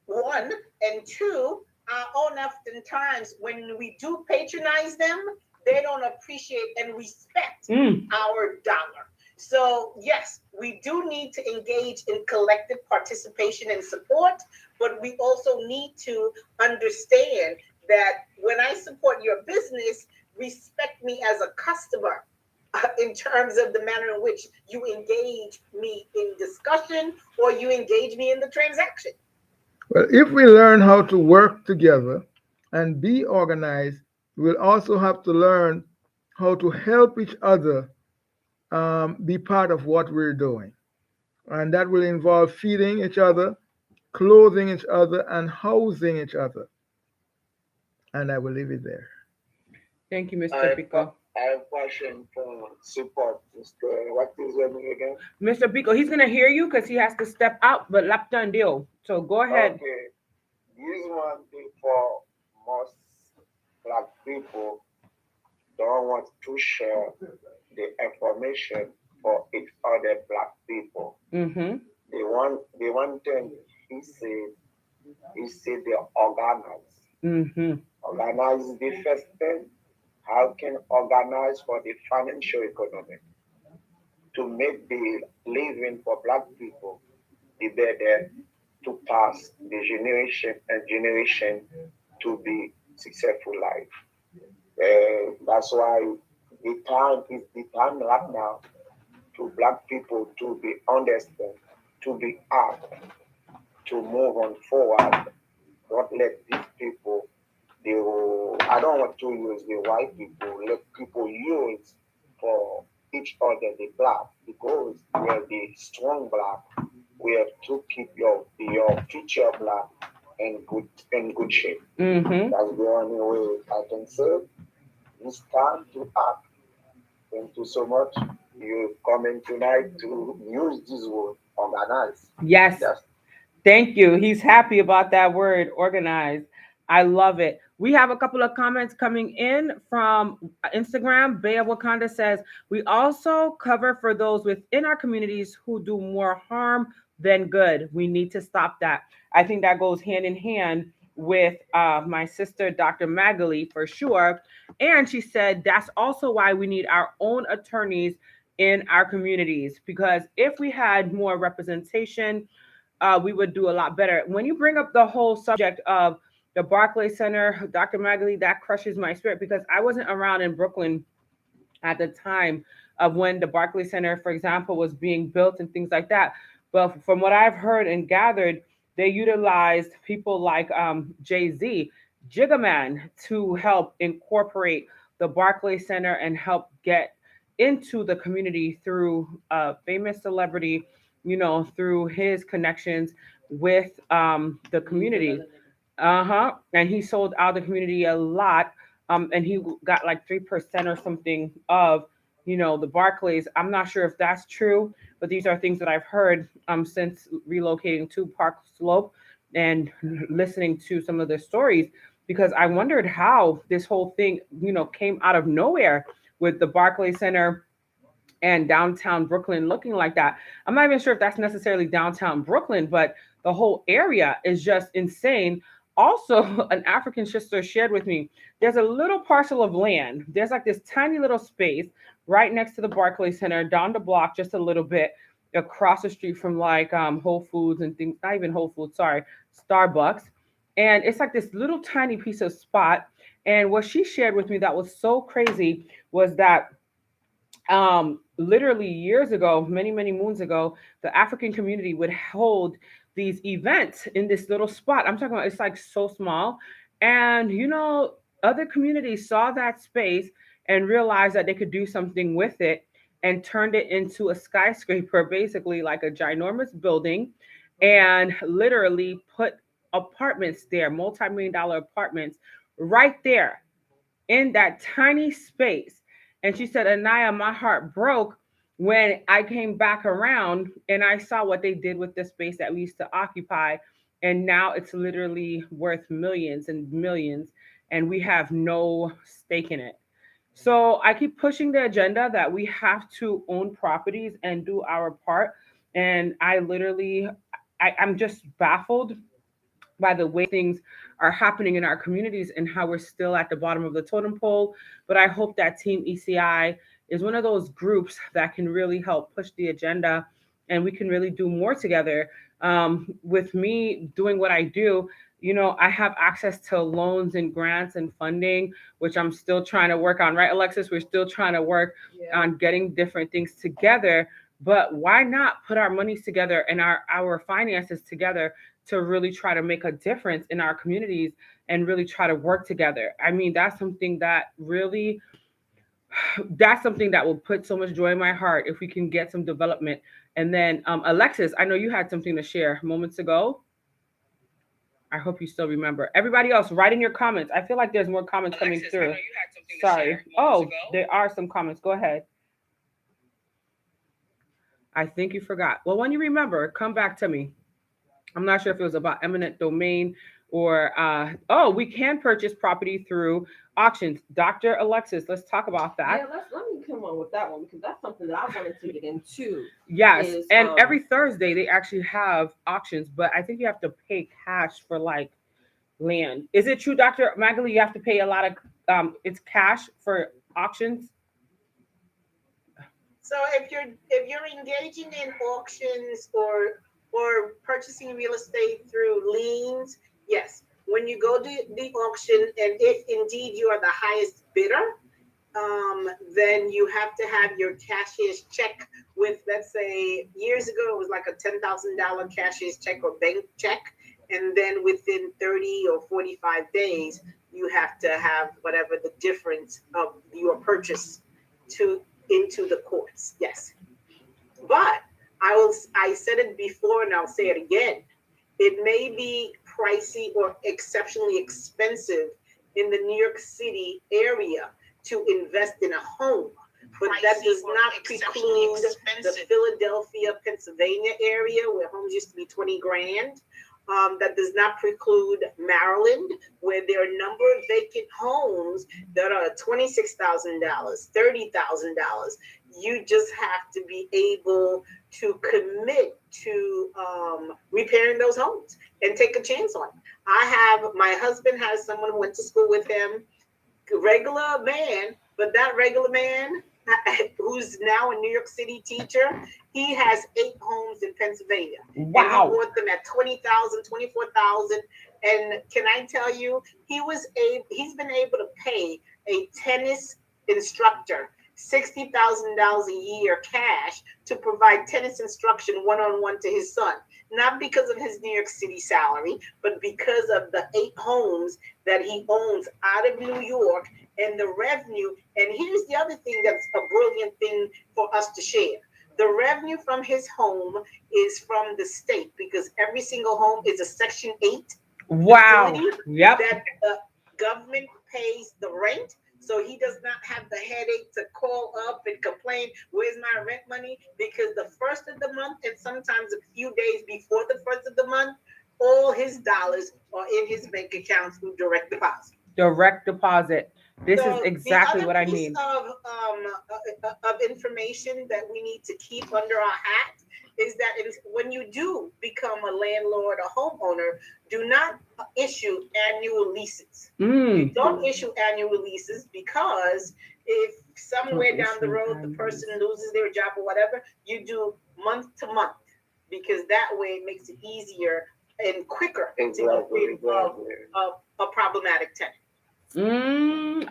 [SPEAKER 1] One, and two, our own oftentimes, when we do patronize them, they don't appreciate and respect our dollar. So, yes, we do need to engage in collective participation and support, but we also need to understand that when I support your business, respect me as a customer in terms of the manner in which you engage me in discussion or you engage me in the transaction.
[SPEAKER 7] Well, if we learn how to work together and be organized, we'll also have to learn how to help each other be part of what we're doing. And that will involve feeding each other, clothing each other, and housing each other. And I will leave it there.
[SPEAKER 2] Thank you, Mr. Pico.
[SPEAKER 4] I have a question for support, Mr. What is your name again?
[SPEAKER 2] Mr. Pico, he's gonna hear you because he has to step out, but Lapton deal. So go ahead.
[SPEAKER 4] Okay. This one thing for most black people don't want to share the information for each other black people.
[SPEAKER 2] Mm-hmm.
[SPEAKER 4] The one thing he said they organize.
[SPEAKER 2] Mm-hmm.
[SPEAKER 4] Organize is the first thing. How can organize for the financial economy to make the living for black people be better to pass the generation and generation to be successful life. That's why the time is the time right now to black people to be understand, to be up, to move on forward. Don't let these people, I don't want to use the white people, let people use for each other the black because we are the strong black. We have to keep your future black in good shape.
[SPEAKER 2] Mm-hmm.
[SPEAKER 4] That's the only way I can say. It's time to act. Thank you so much. You coming tonight to use this word, organize.
[SPEAKER 2] Yes.
[SPEAKER 4] Yes.
[SPEAKER 2] Thank you. He's happy about that word, organized. I love it. We have a couple of comments coming in from Instagram. Bay of Wakanda says, we also cover for those within our communities who do more harm than good. We need to stop that. I think that goes hand in hand with my sister, Dr. Magali, for sure. And she said that's also why we need our own attorneys in our communities, because if we had more representation, we would do a lot better. When you bring up the whole subject of the Barclay Center, Dr. Magali, that crushes my spirit because I wasn't around in Brooklyn at the time of when the Barclay Center, for example, was being built and things like that. But from what I've heard and gathered, they utilized people like Jay-Z, Jiggaman, to help incorporate the Barclay Center and help get into the community through a famous celebrity, through his connections with the community. Uh-huh. And he sold out the community a lot. And he got like 3% or something of, the Barclays. I'm not sure if that's true, but these are things that I've heard since relocating to Park Slope and listening to some of the stories, because I wondered how this whole thing, came out of nowhere with the Barclay Center and downtown Brooklyn looking like that. I'm not even sure if that's necessarily downtown Brooklyn, but the whole area is just insane. Also, an African sister shared with me, there's a little parcel of land. There's like this tiny little space right next to the Barclay Center, down the block just a little bit, across the street from like Whole Foods and things, not even Whole Foods, sorry, Starbucks. And it's like this little tiny piece of spot. And what she shared with me that was so crazy was that literally years ago, many moons ago, the African community would hold these events in this little spot. I'm talking about, it's like so small. And other communities saw that space and realized that they could do something with it and turned it into a skyscraper, basically like a ginormous building, and literally put apartments there, multi-million-dollar apartments right there in that tiny space. And she said, Anaya, my heart broke when I came back around and I saw what they did with the space that we used to occupy. And now it's literally worth millions and millions, and we have no stake in it. So I keep pushing the agenda that we have to own properties and do our part. And I'm just baffled by the way things are happening in our communities and how we're still at the bottom of the totem pole. But I hope that Team ECI is one of those groups that can really help push the agenda and we can really do more together. With me doing what I do, I have access to loans and grants and funding, which I'm still trying to work on, right, Alexis? We're still trying to work on getting different things together. But why not put our monies together and our finances together to really try to make a difference in our communities and really try to work together? I mean, that's something that will put so much joy in my heart if we can get some development. And then, Alexis, I know you had something to share moments ago. I hope you still remember. Everybody else, write in your comments. I feel like there's more comments coming through. Sorry. Oh, there are some comments. Go ahead. I think you forgot. Well, when you remember, come back to me. I'm not sure if it was about eminent domain or, we can purchase property through auctions. Dr. Alexis, let's talk about that.
[SPEAKER 6] Yeah, let me come on with that one because that's something that I wanted to get into.
[SPEAKER 2] Yes, and every Thursday they actually have auctions, but I think you have to pay cash for like land. Is it true, Dr. Magali? You have to pay a lot of it's cash for auctions.
[SPEAKER 1] So if you're engaging in auctions or purchasing real estate through liens, yes. When you go to the auction, and if indeed you are the highest bidder, then you have to have your cashier's check with, let's say, years ago it was like a $10,000 cashier's check or bank check, and then within 30 or 45 days, you have to have whatever the difference of your purchase into the courts. Yes. But I said it before and I'll say it again. It may be pricey or exceptionally expensive in the New York City area to invest in a home, but that does not preclude the Philadelphia, Pennsylvania area where homes used to be 20 grand. That does not preclude Maryland, where there are a number of vacant homes that are $26,000, $30,000. You just have to be able to commit to repairing those homes and take a chance on it. My husband has someone who went to school with him, regular man, but that regular man who's now a New York City teacher, he has 8 homes in Pennsylvania.
[SPEAKER 2] Wow.
[SPEAKER 1] And he bought them at $20,000, $24,000. And can I tell you, he's been able to pay a tennis instructor $60,000 a year cash to provide tennis instruction one-on-one to his son. Not because of his New York City salary, but because of the 8 homes that he owns out of New York and the revenue. And here's the other thing that's a brilliant thing for us to share. The revenue from his home is from the state because every single home is a Section 8 facility.
[SPEAKER 2] Yep.
[SPEAKER 1] That the government pays the rent. So he does not have the headache to call up and complain, where's my rent money? Because the first of the month and sometimes a few days before the first of the month, all his dollars are in his bank account through direct deposit.
[SPEAKER 2] Direct deposit. This is exactly what I need.
[SPEAKER 1] Of information that we need to keep under our hat is that when you do become a landlord or homeowner, do not issue annual leases. You don't issue annual leases because if somewhere down the road the person loses their job or whatever, you do month to month because that way it makes it easier and quicker to get rid of a problematic tenant.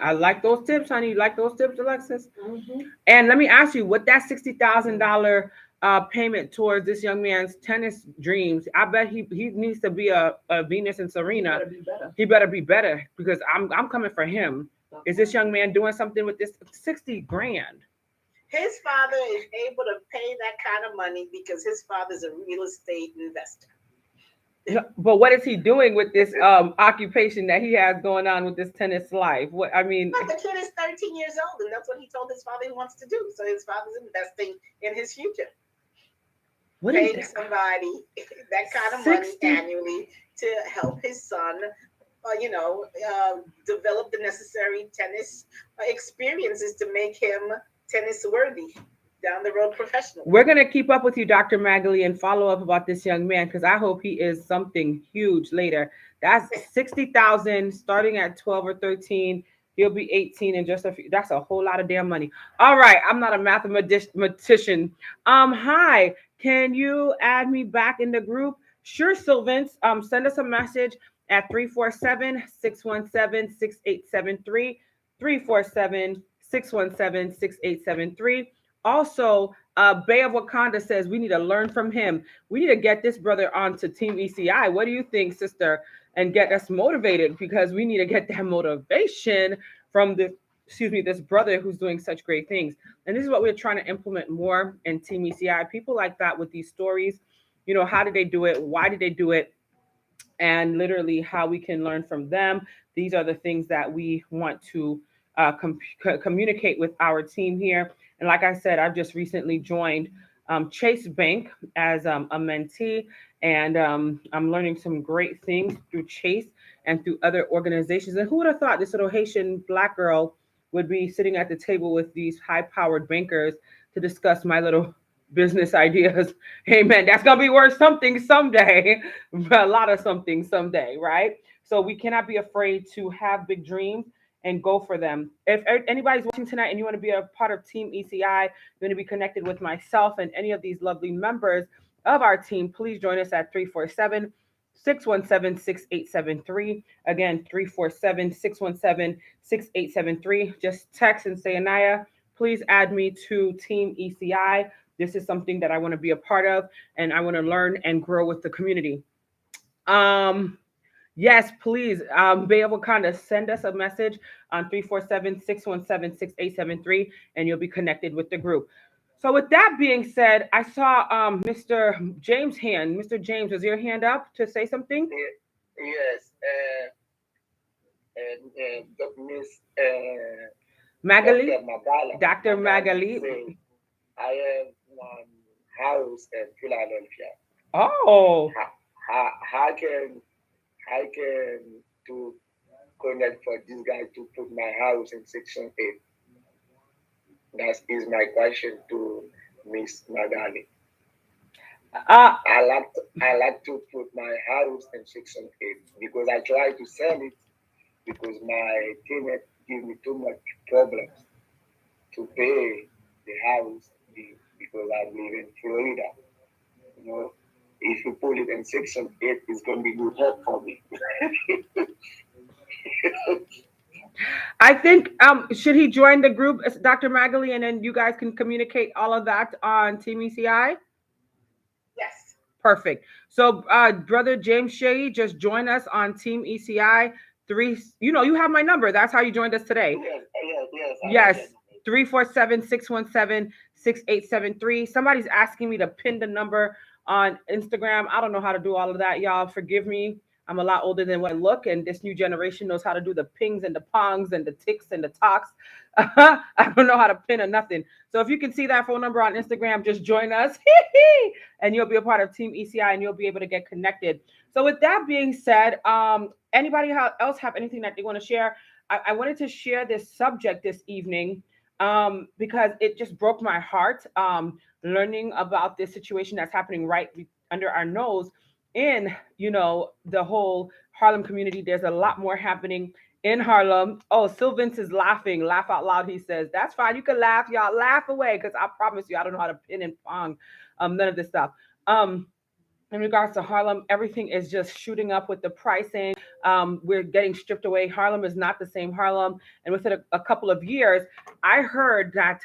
[SPEAKER 2] I like those tips, honey. You like those tips, Alexis? Mm-hmm. And let me ask you, with that $60,000 payment towards this young man's tennis dreams, I bet he needs to be a Venus and Serena. He better be better because I'm coming for him. Is this young man doing something with this 60 grand?
[SPEAKER 1] His father is able to pay that kind of money because his father's a real estate investor.
[SPEAKER 2] But what is he doing with this occupation that he has going on with this tennis life? What I mean,
[SPEAKER 1] But the kid is 13 years old, and that's what he told his father he wants to do. So his father's investing in his future.
[SPEAKER 2] what
[SPEAKER 1] Paying
[SPEAKER 2] is
[SPEAKER 1] somebody that kind of
[SPEAKER 2] 60?
[SPEAKER 1] money annually to help his son, develop the necessary tennis experiences to make him tennis worthy down the road professional.
[SPEAKER 2] We're gonna keep up with you, Dr. Magali, and follow up about this young man because I hope he is something huge later. That's 60,000 starting at 12 or 13. He'll be 18 in just a few. That's a whole lot of damn money. All right, I'm not a mathematician. Hi, can you add me back in the group? Sure, Sylvans. Send us a message at 347-617-6873. 347-617-6873. Also, Bay of Wakanda says we need to learn from him. We need to get this brother onto Team ECI. What do you think, sister? And get us motivated because we need to get that motivation from this brother who's doing such great things. And this is what we're trying to implement more in Team ECI. People like that with these stories, how did they do it? Why did they do it? And literally how we can learn from them. These are the things that we want to communicate with our team here. And like I said, I've just recently joined Chase Bank as a mentee, and I'm learning some great things through Chase and through other organizations. And who would have thought this little Haitian Black girl would be sitting at the table with these high-powered bankers to discuss my little business ideas? Amen. That's gonna be worth something someday, a lot of something someday, right? So we cannot be afraid to have big dreams and go for them. If anybody's watching tonight and you want to be a part of Team ECI, you want to be connected with myself and any of these lovely members of our team, please join us at 347-617-6873. Again, 347-617-6873. Just text and say, Anaya, please add me to Team ECI. This is something that I want to be a part of, and I want to learn and grow with the community. Yes, please. Bay of Wakanda, send us a message on 347-617-6873, and you'll be connected with the group. So with that being said, I saw Mr. James' hand. Mr. James, was your hand up to say something?
[SPEAKER 4] Yes. Miss
[SPEAKER 2] Magali?
[SPEAKER 4] Dr.
[SPEAKER 2] Dr. Magali.
[SPEAKER 4] I have one house in Philadelphia.
[SPEAKER 2] Oh.
[SPEAKER 4] How can to connect for this guy to put my house in Section 8? That is my question to Miss Magali. I like to put my house in Section 8 because I try to sell it because my tenant give me too much problems to pay the house because I live in Florida. If you put it in Section 8, it's going to be good help for me.
[SPEAKER 2] I think should he join the group, Dr. Magali, and then you guys can communicate all of that on Team ECI?
[SPEAKER 1] Yes.
[SPEAKER 2] Perfect. So brother James Shea, just join us on Team ECI. You have my number. That's how you joined us today. Yes. 347-617-6873. Somebody's asking me to pin the number on Instagram. I don't know how to do all of that. Y'all forgive me. I'm a lot older than what I look, and this new generation knows how to do the pings and the pongs and the ticks and the talks. I don't know how to pin or nothing. So if you can see that phone number on Instagram, just join us, and you'll be a part of Team ECI, and you'll be able to get connected. So with that being said, anybody else have anything that they want to share? I wanted to share this subject this evening because it just broke my heart learning about this situation that's happening right under our nose in the whole Harlem community. There's a lot more happening in Harlem. Oh, Sylvans is laughing. Laugh out loud, he says. That's fine. You can laugh, y'all. Laugh away, because I promise you, I don't know how to pin and pong none of this stuff. In regards to Harlem, everything is just shooting up with the pricing. We're getting stripped away. Harlem is not the same Harlem. And within a couple of years, I heard that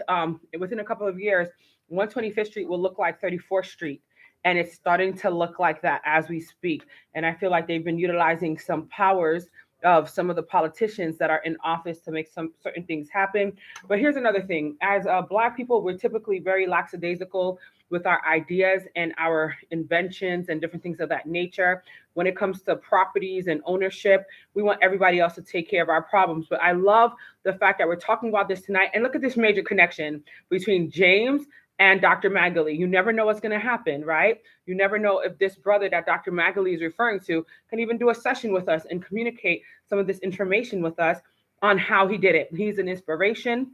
[SPEAKER 2] within a couple of years, 125th Street will look like 34th Street. And it's starting to look like that as we speak. And I feel like they've been utilizing some powers of some of the politicians that are in office to make some certain things happen. But here's another thing. As Black people, we're typically very lackadaisical with our ideas and our inventions and different things of that nature. When it comes to properties and ownership, we want everybody else to take care of our problems. But I love the fact that we're talking about this tonight. And look at this major connection between James and Dr. Magali. You never know what's going to happen, right? You never know if this brother that Dr. Magali is referring to can even do a session with us and communicate some of this information with us on how he did it. He's an inspiration.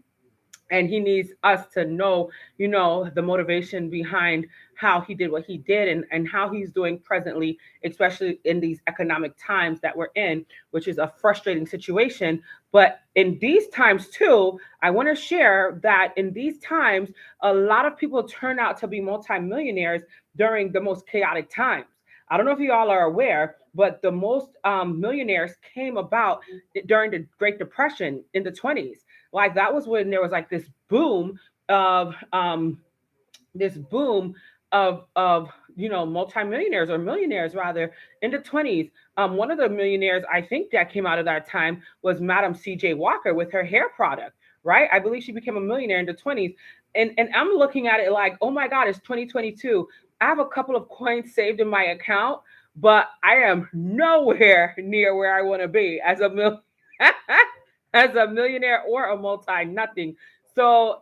[SPEAKER 2] And he needs us to know, the motivation behind how he did what he did and how he's doing presently, especially in these economic times that we're in, which is a frustrating situation. But in these times too, I want to share that in these times, a lot of people turn out to be multimillionaires during the most chaotic times. I don't know if you all are aware, but the most millionaires came about during the Great Depression in the 20s. Like that was when there was like this boom of multimillionaires or millionaires rather in the 20s. One of the millionaires I think that came out of that time was Madam C.J. Walker with her hair product, right? I believe she became a millionaire in the 20s. And I'm looking at it like, oh my God, it's 2022. I have a couple of coins saved in my account, but I am nowhere near where I want to be as a as a millionaire or a multi-nothing. So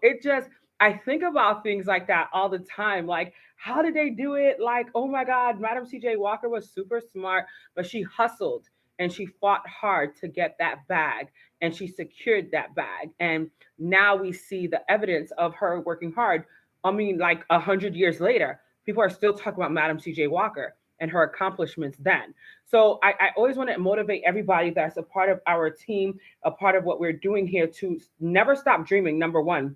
[SPEAKER 2] I think about things like that all the time. Like, how did they do it? Like, oh my God, Madam C.J. Walker was super smart, but she hustled and she fought hard to get that bag and she secured that bag. And now we see the evidence of her working hard. I mean, like 100 years later, people are still talking about Madam C.J. Walker and her accomplishments then. So I always want to motivate everybody that's a part of our team, a part of what we're doing here to never stop dreaming, number one.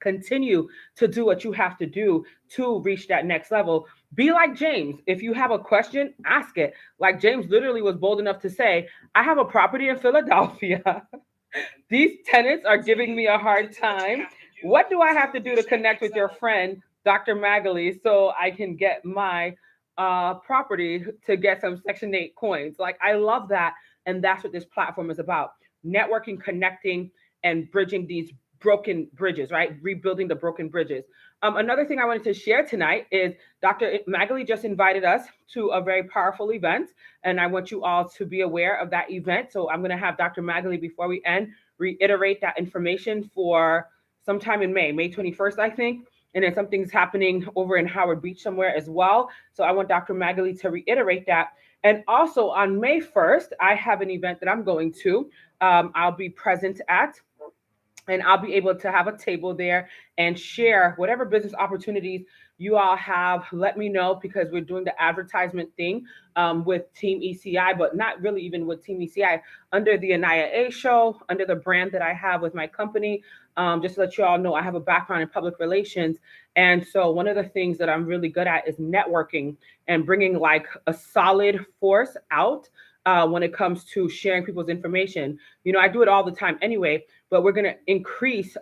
[SPEAKER 2] Continue to do what you have to do to reach that next level. Be like James. If you have a question, ask it. Like James literally was bold enough to say, I have a property in Philadelphia. These tenants are giving me a hard time. What do I have to do to connect with your friend, Dr. Magali, so I can get my property to get some Section 8 coins? Like, I love that. And that's what this platform is about. Networking, connecting, and bridging these broken bridges, right? Rebuilding the broken bridges. Another thing I wanted to share tonight is Dr. Magali just invited us to a very powerful event, and I want you all to be aware of that event. So I'm going to have Dr. Magali, before we end, reiterate that information for sometime in May 21st, I think. And then something's happening over in Howard Beach somewhere as well. So I want Dr. Magali to reiterate that. And also on May 1st, I have an event that I'm going to. I'll be present at. And I'll be able to have a table there and share whatever business opportunities you all have. Let me know, because we're doing the advertisement thing with Team ECI, but not really even with Team ECI, under the Anaya A show, under the brand that I have with my company. Just to let you all know, I have a background in public relations. And so one of the things that I'm really good at is networking and bringing like a solid force out when it comes to sharing people's information. I do it all the time anyway, but we're going to increase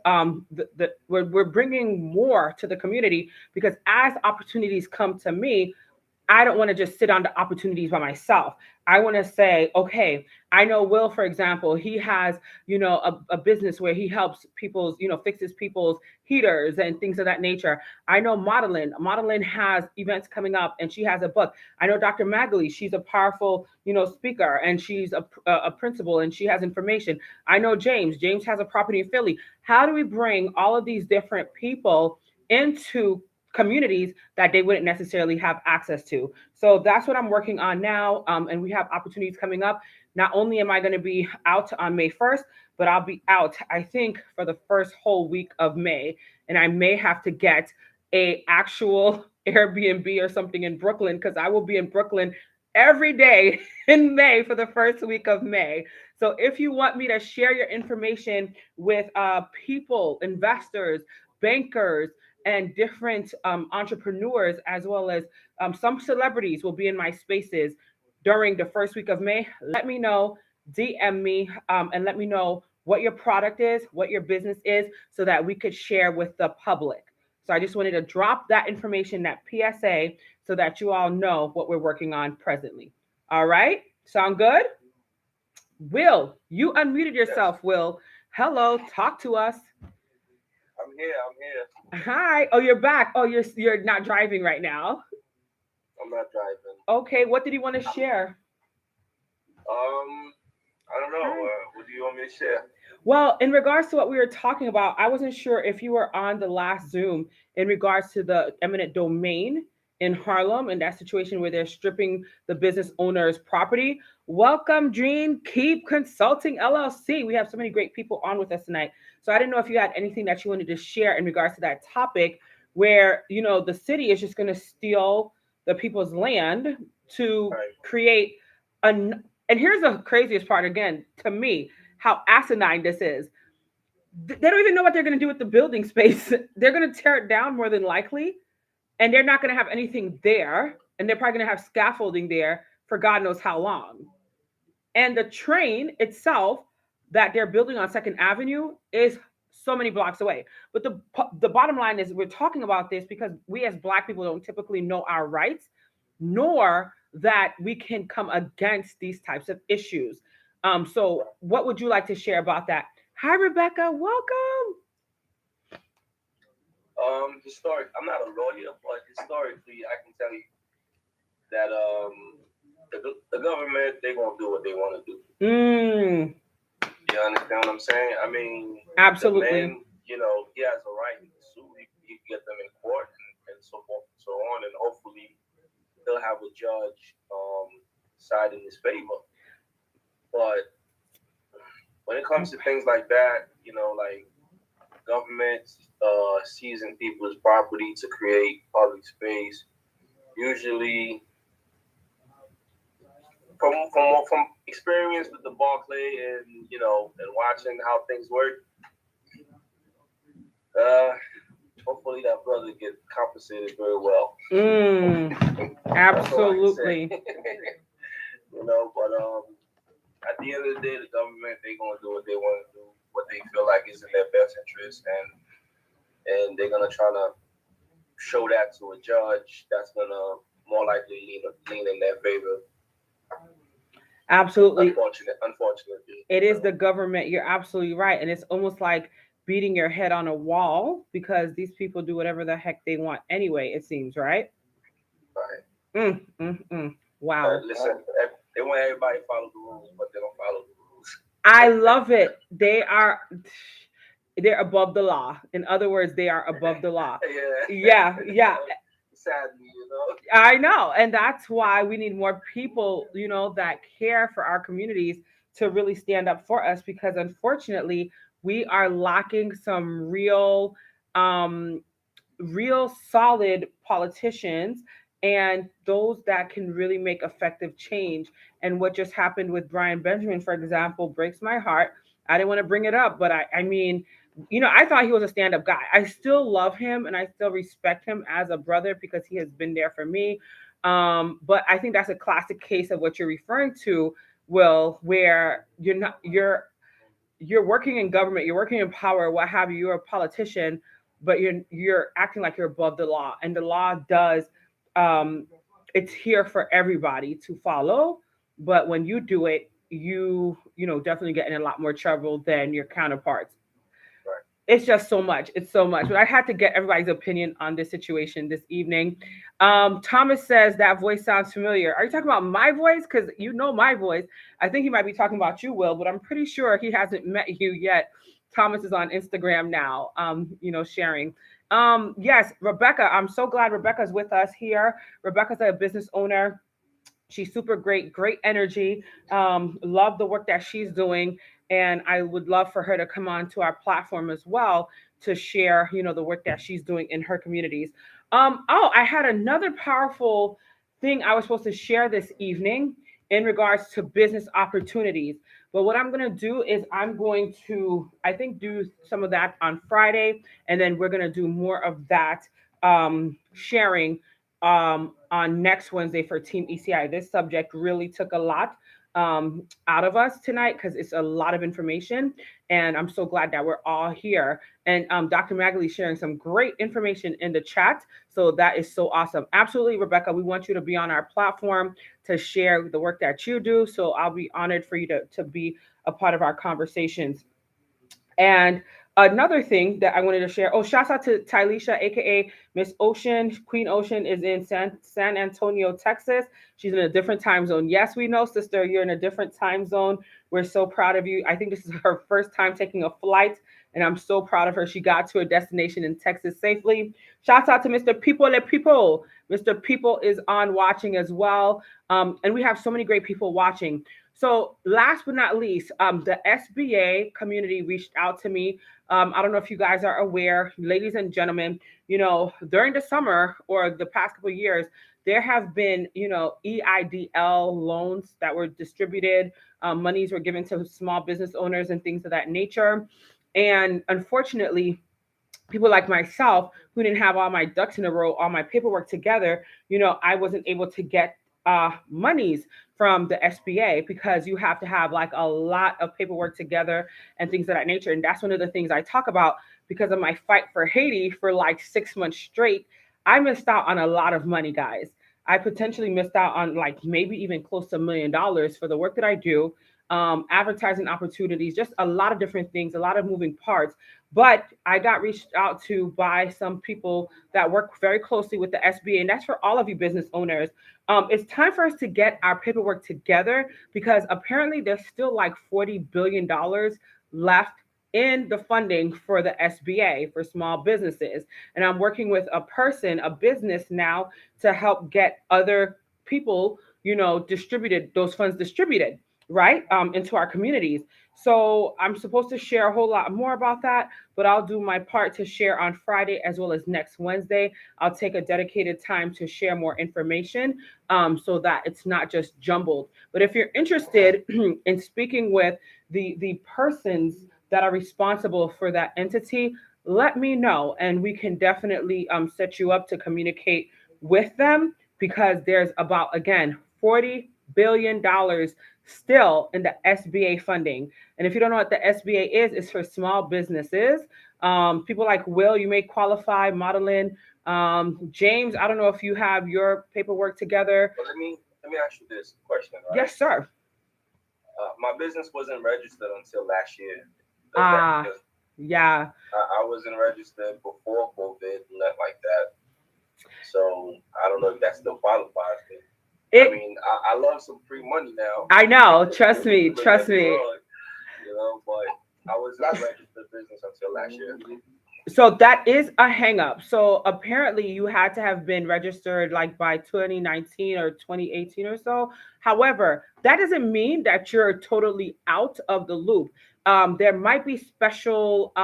[SPEAKER 2] we're bringing more to the community, because as opportunities come to me, I don't want to just sit on the opportunities by myself. I want to say, okay, I know Will, for example, he has, a business where he helps people's, fixes people's heaters and things of that nature. I know Madeline has events coming up and she has a book. I know Dr. Magali, she's a powerful, speaker, and she's a principal and she has information. I know James has a property in Philly. How do we bring all of these different people into communities that they wouldn't necessarily have access to? So that's what I'm working on now. And we have opportunities coming up. Not only am I going to be out on May 1st, but I'll be out, I think, for the first whole week of May. And I may have to get a actual Airbnb or something in Brooklyn, because I will be in Brooklyn every day in May for the first week of May. So if you want me to share your information with people, investors, bankers, and different entrepreneurs, as well as some celebrities will be in my spaces during the first week of May, let me know, DM me, and let me know what your product is, what your business is, so that we could share with the public. So I just wanted to drop that information, that PSA, so that you all know what we're working on presently. All right? Sound good? Will, you unmuted yourself, Will. Hello, talk to us.
[SPEAKER 5] I'm here.
[SPEAKER 2] Hi. Oh, you're back. Oh, you're not driving right now.
[SPEAKER 5] I'm not driving.
[SPEAKER 2] Okay. What did you want to share?
[SPEAKER 5] I don't know.
[SPEAKER 2] Hi.
[SPEAKER 5] What do you want me to share?
[SPEAKER 2] Well, in regards to what we were talking about, I wasn't sure if you were on the last Zoom in regards to the eminent domain in Harlem and that situation where they're stripping the business owner's property. Welcome, Dream Keep Consulting LLC. We have so many great people on with us tonight. So I didn't know if you had anything that you wanted to share in regards to that topic where, the city is just going to steal the people's land to create an, and here's the craziest part again, to me, how asinine this is. They don't even know what they're going to do with the building space. They're going to tear it down more than likely, and they're not going to have anything there, and they're probably going to have scaffolding there for God knows how long. And the train itself that they're building on Second Avenue is so many blocks away. But the bottom line is we're talking about this because we as Black people don't typically know our rights, nor that we can come against these types of issues. So what would you like to share about that? Hi, Rebecca. Welcome.
[SPEAKER 5] I'm not a lawyer, but historically, I can tell you that the government, they're gonna do what they want to do. You understand what I'm saying? I mean,
[SPEAKER 2] absolutely.
[SPEAKER 5] The man, he has a right to sue. He can get them in court and so forth and so on, and hopefully they'll have a judge side in his favor. But when it comes to things like that, like government seizing people's property to create public space, usually from experience with the Barclay and and watching how things work, hopefully that brother get compensated very well.
[SPEAKER 2] Absolutely.
[SPEAKER 5] But at the end of the day, the government, they're gonna do what they want to do, what they feel like is in their best interest, and they're gonna try to show that to a judge that's gonna more likely lean in their favor.
[SPEAKER 2] Absolutely.
[SPEAKER 5] Unfortunately.
[SPEAKER 2] It is the government. You're absolutely right. And it's almost like beating your head on a wall because these people do whatever the heck they want anyway, it seems, right?
[SPEAKER 5] Right.
[SPEAKER 2] Wow.
[SPEAKER 5] Listen, they want everybody to follow the rules, but they don't follow the rules.
[SPEAKER 2] I love it. They're above the law. In other words, they are above the law. Yeah.
[SPEAKER 5] Sadly,
[SPEAKER 2] I know. And that's why we need more people, that care for our communities to really stand up for us, because unfortunately, we are lacking some real solid politicians and those that can really make effective change. And what just happened with Brian Benjamin, for example, breaks my heart. I didn't want to bring it up, but I mean, I thought he was a stand-up guy. I still love him and I still respect him as a brother because he has been there for me. But I think that's a classic case of what you're referring to, Will, where you're working in government, you're working in power, what have you, you're a politician, but you're acting like you're above the law. And the law does, it's here for everybody to follow. But when you do it, you definitely get in a lot more trouble than your counterparts.
[SPEAKER 5] Right.
[SPEAKER 2] It's just so much. It's so much. But I had to get everybody's opinion on this situation this evening. Thomas says that voice sounds familiar. Are you talking about my voice? Because my voice. I think he might be talking about you, Will, but I'm pretty sure he hasn't met you yet. Thomas is on Instagram now, sharing. Yes, Rebecca, I'm so glad Rebecca's with us here. Rebecca's a business owner. She's super great energy. Love the work that she's doing. And I would love for her to come on to our platform as well to share, the work that she's doing in her communities. I had another powerful thing I was supposed to share this evening in regards to business opportunities. But what I'm going to do is I'm going to, I think, do some of that on Friday. And then we're going to do more of that sharing on next Wednesday for Team ECI. This subject really took a lot out of us tonight because it's a lot of information, and I'm so glad that we're all here. And Dr. Magali sharing some great information in the chat, so that is so awesome. Absolutely, Rebecca, we want you to be on our platform to share the work that you do, so I'll be honored for you to be a part of our conversations. And Another thing that I wanted to share. Oh, shouts out to Tylisha, aka Miss Ocean. Queen Ocean is in San Antonio, Texas. She's in a different time zone. Yes, we know, sister, you're in a different time zone. We're so proud of you. I think this is her first time taking a flight, and I'm so proud of her. She got to her destination in Texas safely. Shouts out to Mr. People Le People. Mr. People is on watching as well. And we have so many great people watching. So last but not least, the SBA community reached out to me. I don't know if you guys are aware, ladies and gentlemen, during the summer or the past couple of years, there have been, EIDL loans that were distributed. Monies were given to small business owners and things of that nature. And unfortunately, people like myself who didn't have all my ducks in a row, all my paperwork together, I wasn't able to get monies from the SBA because you have to have like a lot of paperwork together and things of that nature. And that's one of the things I talk about because of my fight for Haiti for like 6 months straight. I missed out on a lot of money, guys. I potentially missed out on like maybe even close to $1 million for the work that I do, advertising opportunities, just a lot of different things, a lot of moving parts. But I got reached out to by some people that work very closely with the SBA, and that's for all of you business owners. It's time for us to get our paperwork together because apparently there's still like $40 billion left in the funding for the SBA for small businesses. And I'm working with a business now to help get other people, those funds distributed, right, into our communities. So I'm supposed to share a whole lot more about that, but I'll do my part to share on Friday as well as next Wednesday. I'll take a dedicated time to share more information so that it's not just jumbled. But if you're interested in speaking with the persons that are responsible for that entity, let me know, and we can definitely set you up to communicate with them because there's about again $40 billion still in the SBA funding. And if you don't know what the SBA is, it's for small businesses. People like Will, you may qualify, modeling. James, I don't know if you have your paperwork together.
[SPEAKER 5] But let me ask you this question. Right?
[SPEAKER 2] Yes, sir.
[SPEAKER 5] My business wasn't registered until last year.
[SPEAKER 2] Yeah.
[SPEAKER 5] I wasn't registered before COVID, nothing like that. So I don't know if that still qualifies me. I love some free money now.
[SPEAKER 2] I know. Trust me.
[SPEAKER 5] But I was not registered business until last year.
[SPEAKER 2] So that is a hang up. So apparently you had to have been registered like by 2019 or 2018 or so. However, that doesn't mean that you're totally out of the loop. There might be special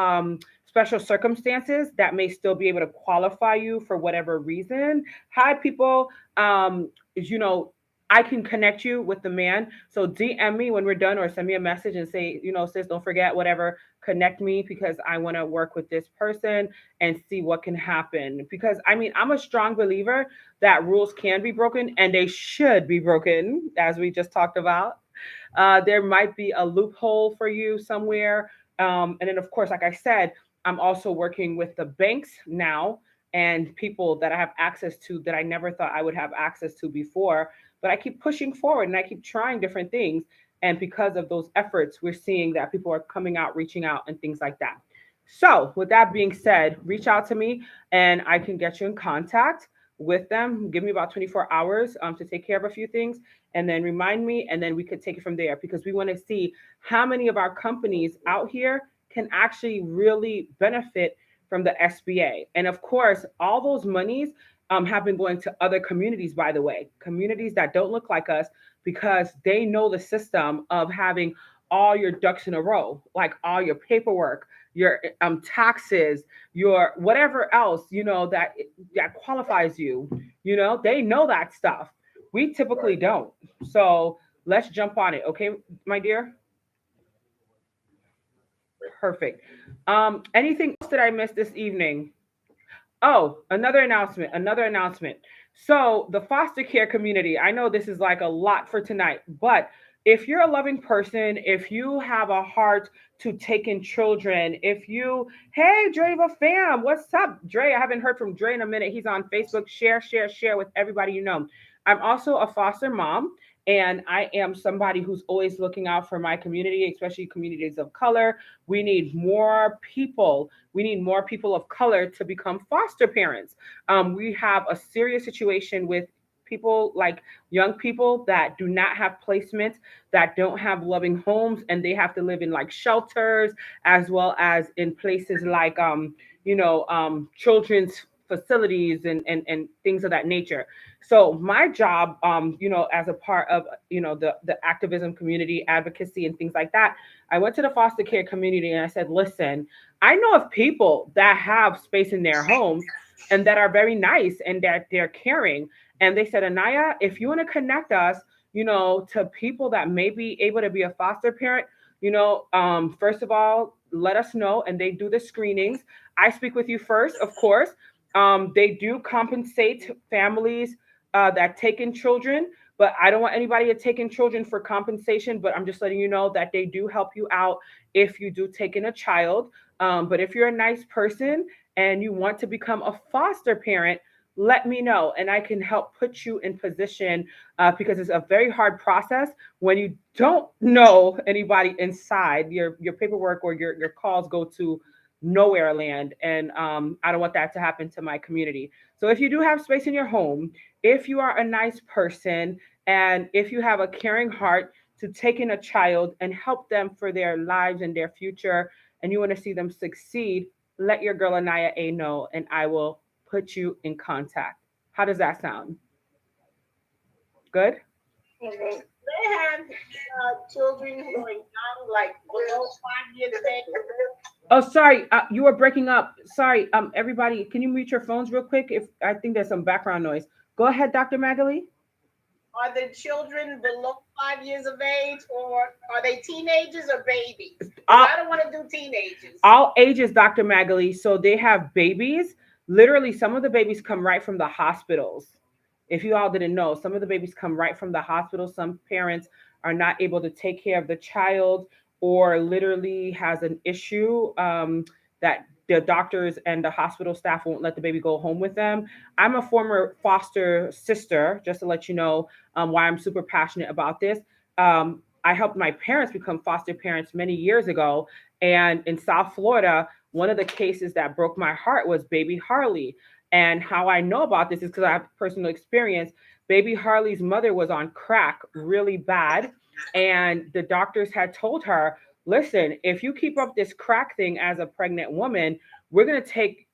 [SPEAKER 2] circumstances that may still be able to qualify you for whatever reason. Hi, people. I can connect you with the man. So DM me when we're done or send me a message and say, sis, don't forget, whatever, connect me because I want to work with this person and see what can happen. Because I'm a strong believer that rules can be broken and they should be broken, as we just talked about. There might be a loophole for you somewhere. And then, of course, like I said, I'm also working with the banks now and people that I have access to that I never thought I would have access to before. But I keep pushing forward and I keep trying different things. And because of those efforts, we're seeing that people are coming out, reaching out, and things like that. So, with that being said, reach out to me and I can get you in contact with them. Give me about 24 hours to take care of a few things and then remind me, and then we could take it from there because we want to see how many of our companies out here can actually really benefit from the SBA. And of course, all those monies have been going to other communities, by the way, communities that don't look like us because they know the system of having all your ducks in a row, like all your paperwork, your taxes, your whatever else, that qualifies you, they know that stuff. We typically don't. So let's jump on it. Okay, my dear? Perfect. Anything else that I missed this evening? Oh, another announcement. So, the foster care community, I know this is like a lot for tonight, but if you're a loving person, if you have a heart to take in children, hey, Dreva fam, what's up? Dre, I haven't heard from Dre in a minute. He's on Facebook. Share with everybody you know. I'm also a foster mom, And I am somebody who's always looking out for my community, especially communities of color. We need more people. We need more people of color to become foster parents. We have a serious situation with people like young people that do not have placements, that don't have loving homes, and they have to live in like shelters as well as in places like children's facilities and things of that nature. So my job, as a part of the activism community, advocacy, and things like that, I went to the foster care community and I said, listen, I know of people that have space in their homes and that are very nice and that they're caring. And they said, Anaya, if you want to connect us, to people that may be able to be a foster parent, first of all, let us know. And they do the screenings. I speak with you first, of course. They do compensate families that take in children, but I don't want anybody to take in children for compensation. But I'm just letting you know that they do help you out if you do take in a child. But if you're a nice person and you want to become a foster parent, let me know and I can help put you in position because it's a very hard process when you don't know anybody inside. Your paperwork or your calls go to nowhere land, and I don't want that to happen to my community. So if you do have space in your home, if you are a nice person, and if you have a caring heart to take in a child and help them for their lives and their future, and you want to see them succeed, let your girl Anaya A know, and I will put you in contact. How does that sound? Good?
[SPEAKER 1] They have children who are young, like below 5 years of age.
[SPEAKER 2] Oh, sorry, you were breaking up. Sorry, everybody, can you mute your phones real quick? If I think there's some background noise. Go ahead, Dr. Magali.
[SPEAKER 1] Are the children below 5 years of age, or are they teenagers or babies? I don't want to do teenagers.
[SPEAKER 2] All ages, Dr. Magali. So they have babies. Literally, some of the babies come right from the hospitals. If you all didn't know, some of the babies come right from the hospital. Some parents are not able to take care of the child or literally has an issue that the doctors and the hospital staff won't let the baby go home with them. I'm a former foster sister, just to let you know why I'm super passionate about this. I helped my parents become foster parents many years ago. And in South Florida, one of the cases that broke my heart was baby Harley. And how I know about this is because I have personal experience. Baby Harley's mother was on crack really bad. And the doctors had told her, listen, if you keep up this crack thing as a pregnant woman, we're going to take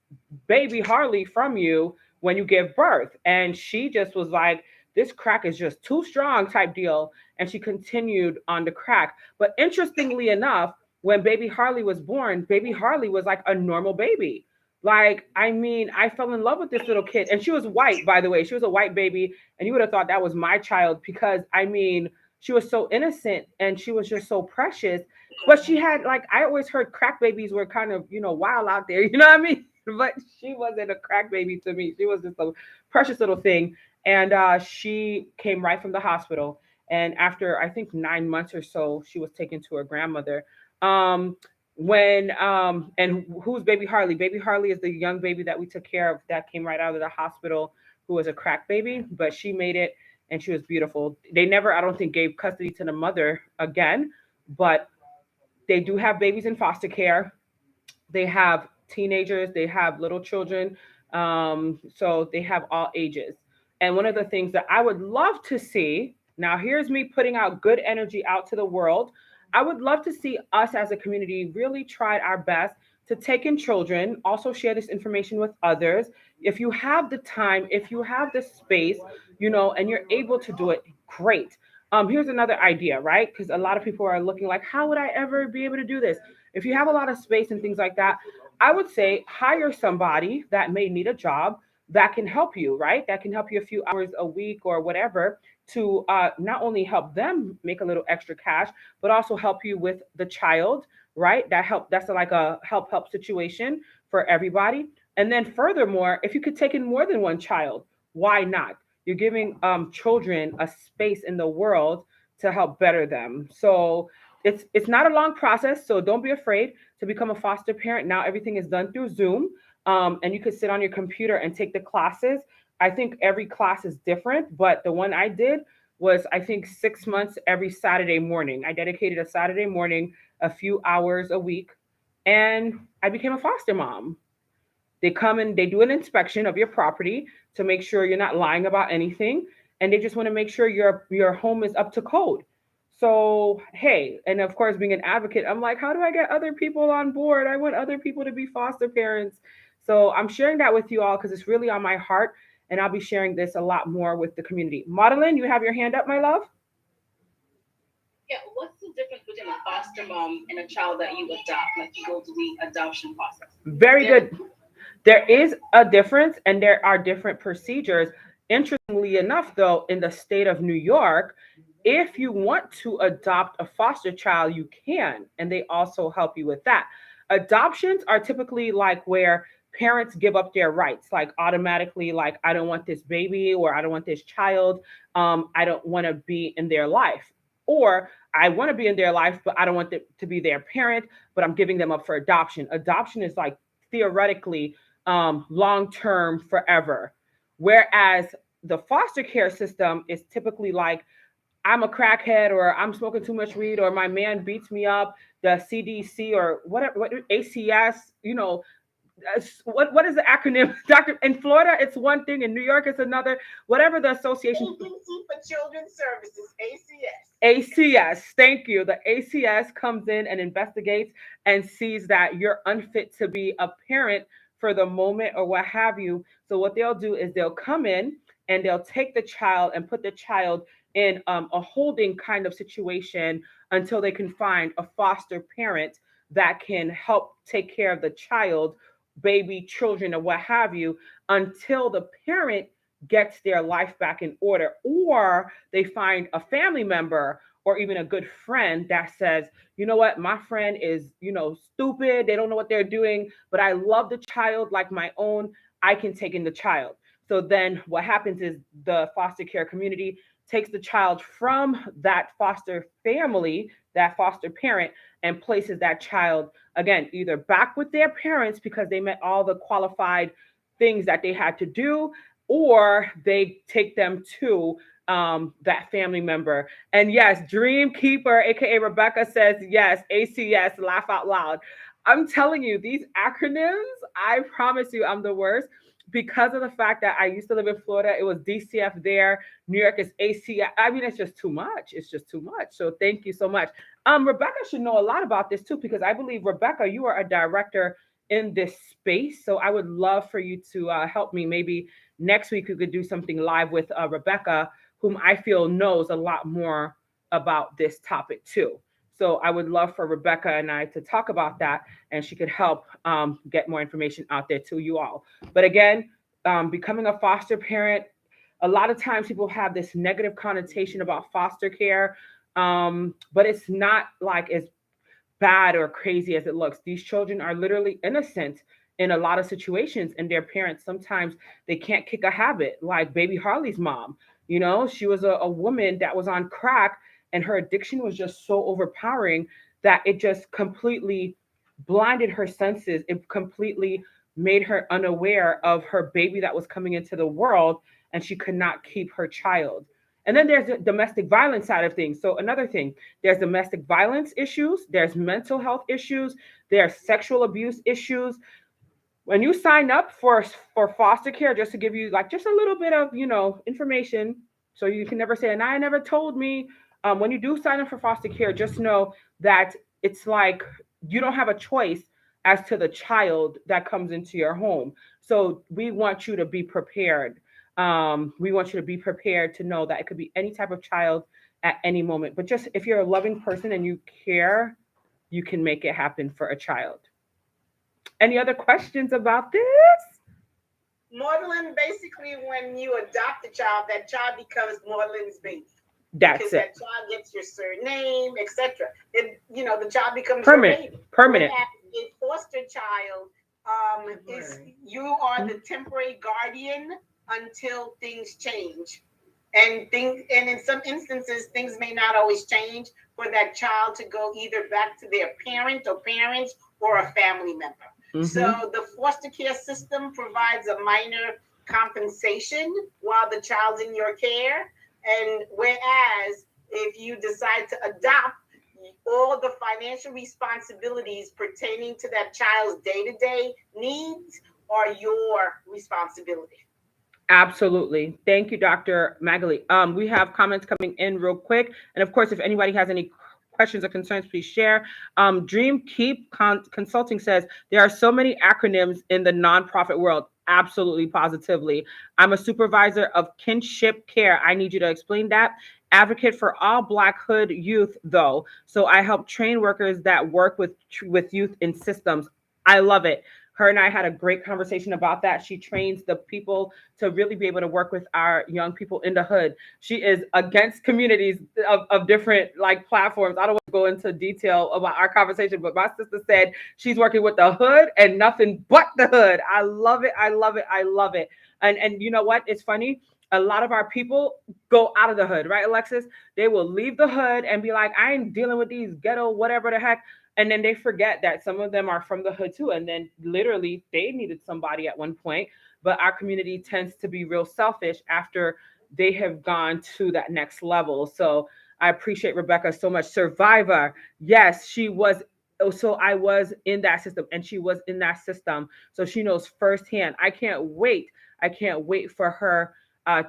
[SPEAKER 2] baby Harley from you when you give birth. And she just was like, this crack is just too strong type deal. And she continued on the crack. But interestingly enough, when baby Harley was born, baby Harley was like a normal baby. Like, I mean, I fell in love with this little kid. And she was white, by the way. She was a white baby. And you would have thought that was my child because, I mean, she was so innocent and she was just so precious. But she had, like, I always heard crack babies were kind of, wild out there. You know what I mean? But she wasn't a crack baby to me. She was just a precious little thing. And she came right from the hospital. And after, I think, 9 months or so, she was taken to her grandmother. And who's baby Harley? Baby Harley is the young baby that we took care of that came right out of the hospital, who was a crack baby, but she made it and she was beautiful. They never, I don't think, gave custody to the mother again, but they do have babies in foster care. They have teenagers, they have little children. So they have all ages. And one of the things that I would love to see, now here's me putting out good energy out to the world. I would love to see us as a community really try our best to take in children, also share this information with others. If you have the time, if you have the space, and you're able to do it, great. Here's another idea, right? Because a lot of people are looking like, how would I ever be able to do this? If you have a lot of space and things like that, I would say hire somebody that may need a job that can help you, right? That can help you a few hours a week or whatever to not only help them make a little extra cash, but also help you with the child, right? That's like a help situation for everybody. And then furthermore, if you could take in more than one child, why not? You're giving children a space in the world to help better them. So it's not a long process. So don't be afraid to become a foster parent. Now everything is done through Zoom, and you could sit on your computer and take the classes. I think every class is different, but the one I did was, I think, 6 months every Saturday morning. I dedicated a Saturday morning, a few hours a week, and I became a foster mom. They come and they do an inspection of your property to make sure you're not lying about anything, and they just want to make sure your home is up to code. So, hey, and of course, being an advocate, I'm like, how do I get other people on board? I want other people to be foster parents. So, I'm sharing that with you all because it's really on my heart, and I'll be sharing this a lot more with the community. Madeline, you have your hand up, my love?
[SPEAKER 3] Yeah, what's the difference between a foster mom and a child that you adopt, like you go through the adoption process?
[SPEAKER 2] Very good. There is a difference, and there are different procedures. Interestingly enough, though, in the state of New York, if you want to adopt a foster child, you can, and they also help you with that. Adoptions are typically like where parents give up their rights, like automatically, like, I don't want this baby or I don't want this child. I don't want to be in their life. Or I want to be in their life, but I don't want them to be their parent, but I'm giving them up for adoption. Adoption is like theoretically long term forever. Whereas the foster care system is typically like, I'm a crackhead, or I'm smoking too much weed, or my man beats me up. The CDC or whatever, ACS, what is the acronym? Doctor, in Florida, it's one thing. In New York, it's another. Whatever the association.
[SPEAKER 1] Agency for Children's Services, ACS.
[SPEAKER 2] ACS, thank you. The ACS comes in and investigates and sees that you're unfit to be a parent for the moment or what have you. So what they'll do is they'll come in and they'll take the child and put the child in a holding kind of situation until they can find a foster parent that can help take care of the child, baby, children, or what have you, until the parent gets their life back in order, or they find a family member or even a good friend that says, you know what, my friend is, stupid. They don't know what they're doing, but I love the child like my own. I can take in the child. So then what happens is the foster care community takes the child from that foster family, that foster parent, and places that child, again, either back with their parents because they met all the qualified things that they had to do, or they take them to that family member. And yes, Dream Keeper, aka Rebecca, says yes, ACS, laugh out loud. I'm telling you, these acronyms, I promise you, I'm the worst because of the fact that I used to live in Florida. It was DCF there. New York is ACS. I mean, it's just too much. It's just too much. So thank you so much. Rebecca should know a lot about this too, because I believe, Rebecca, you are a director in this space. So I would love for you to help me. Maybe next week we could do something live with Rebecca, whom I feel knows a lot more about this topic too. So I would love for Rebecca and I to talk about that, and she could help get more information out there to you all. But again, becoming a foster parent, a lot of times people have this negative connotation about foster care, but it's not like as bad or crazy as it looks. These children are literally innocent in a lot of situations, and their parents, sometimes they can't kick a habit, like baby Harley's mom. She was a woman that was on crack, and her addiction was just so overpowering that it just completely blinded her senses. It completely made her unaware of her baby that was coming into the world, and she could not keep her child. And then there's the domestic violence side of things. So another thing, there's domestic violence issues, there's mental health issues, there's sexual abuse issues. When you sign up for foster care, just to give you like just a little bit of information, so you can never say, and I never told me. When you do sign up for foster care, just know that it's like you don't have a choice as to the child that comes into your home. So we want you to be prepared. We want you to be prepared to know that it could be any type of child at any moment. But just if you're a loving person and you care, you can make it happen for a child. Any other questions about this?
[SPEAKER 1] Maudlin, basically, when you adopt a child, that child becomes Maudlin's baby.
[SPEAKER 2] That's
[SPEAKER 1] because
[SPEAKER 2] it.
[SPEAKER 1] That child gets your surname, etc. The child becomes
[SPEAKER 2] permanent.
[SPEAKER 1] Your baby.
[SPEAKER 2] Permanent.
[SPEAKER 1] A foster child is you are the temporary guardian until things change, and in some instances things may not always change for that child to go either back to their parent or parents or a family member. Mm-hmm. So the foster care system provides a minor compensation while the child's in your care. And whereas if you decide to adopt, all the financial responsibilities pertaining to that child's day-to-day needs are your responsibility.
[SPEAKER 2] Absolutely. Thank you, Dr. Magali. We have comments coming in real quick. And of course, if anybody has any questions or concerns, please share. Dream Keep Consulting says there are so many acronyms in the nonprofit world. Absolutely, positively. I'm a supervisor of kinship care. I need you to explain that. Advocate for all Black Hood youth, though. So I help train workers that work with youth in systems. I love it. Her and I had a great conversation about that. She trains the people to really be able to work with our young people in the hood. She is against communities of different like platforms. I don't want to go into detail about our conversation, but my sister said she's working with the hood and nothing but the hood. I love it. I love it. I love it. And you know what? It's funny. A lot of our people go out of the hood, right, Alexis? They will leave the hood and be like, I ain't dealing with these ghetto, whatever the heck. And then they forget that some of them are from the hood too. And then literally they needed somebody at one point. But our community tends to be real selfish after they have gone to that next level. So I appreciate Rebecca so much. Survivor. Yes, she was. So I was in that system and she was in that system. So she knows firsthand. I can't wait. I can't wait for her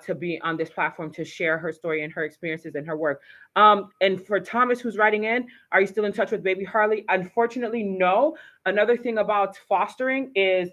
[SPEAKER 2] to be on this platform to share her story and her experiences and her work. And for Thomas, who's writing in, are you still in touch with baby Harley? Unfortunately, no. Another thing about fostering is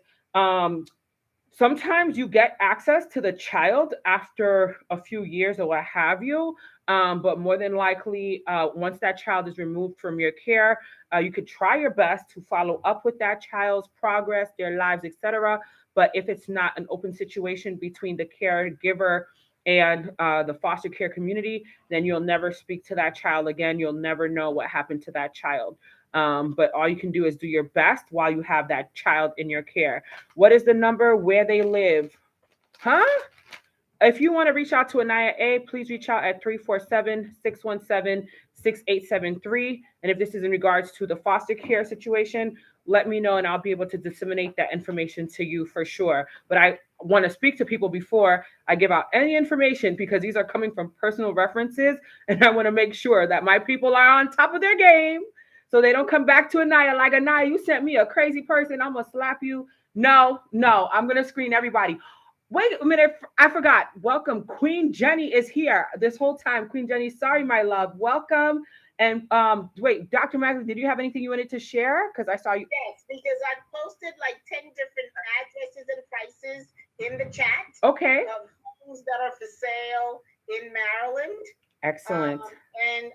[SPEAKER 2] sometimes you get access to the child after a few years or what have you. But more than likely, once that child is removed from your care, you could try your best to follow up with that child's progress, their lives, etc. But if it's not an open situation between the caregiver and the foster care community, then you'll never speak to that child again. You'll never know what happened to that child. But all you can do is do your best while you have that child in your care. What is the number where they live? Huh? If you want to reach out to Anaya A, please reach out at 347-617-6873. And if this is in regards to the foster care situation, let me know and I'll be able to disseminate that information to you for sure. But I want to speak to people before I give out any information because these are coming from personal references. And I want to make sure that my people are on top of their game so they don't come back to Anaya like, Anaya, you sent me a crazy person. I'm going to slap you. No, I'm going to screen everybody. Wait a minute, I forgot. Welcome. Queen Jenny is here this whole time. Queen Jenny, sorry, my love. Welcome. And wait, Dr. Magley, did you have anything you wanted to share? Because I saw you.
[SPEAKER 1] Yes, because I posted like 10 different addresses and prices in the chat.
[SPEAKER 2] Okay.
[SPEAKER 1] Of homes that are for sale in Maryland.
[SPEAKER 2] Excellent.
[SPEAKER 1] And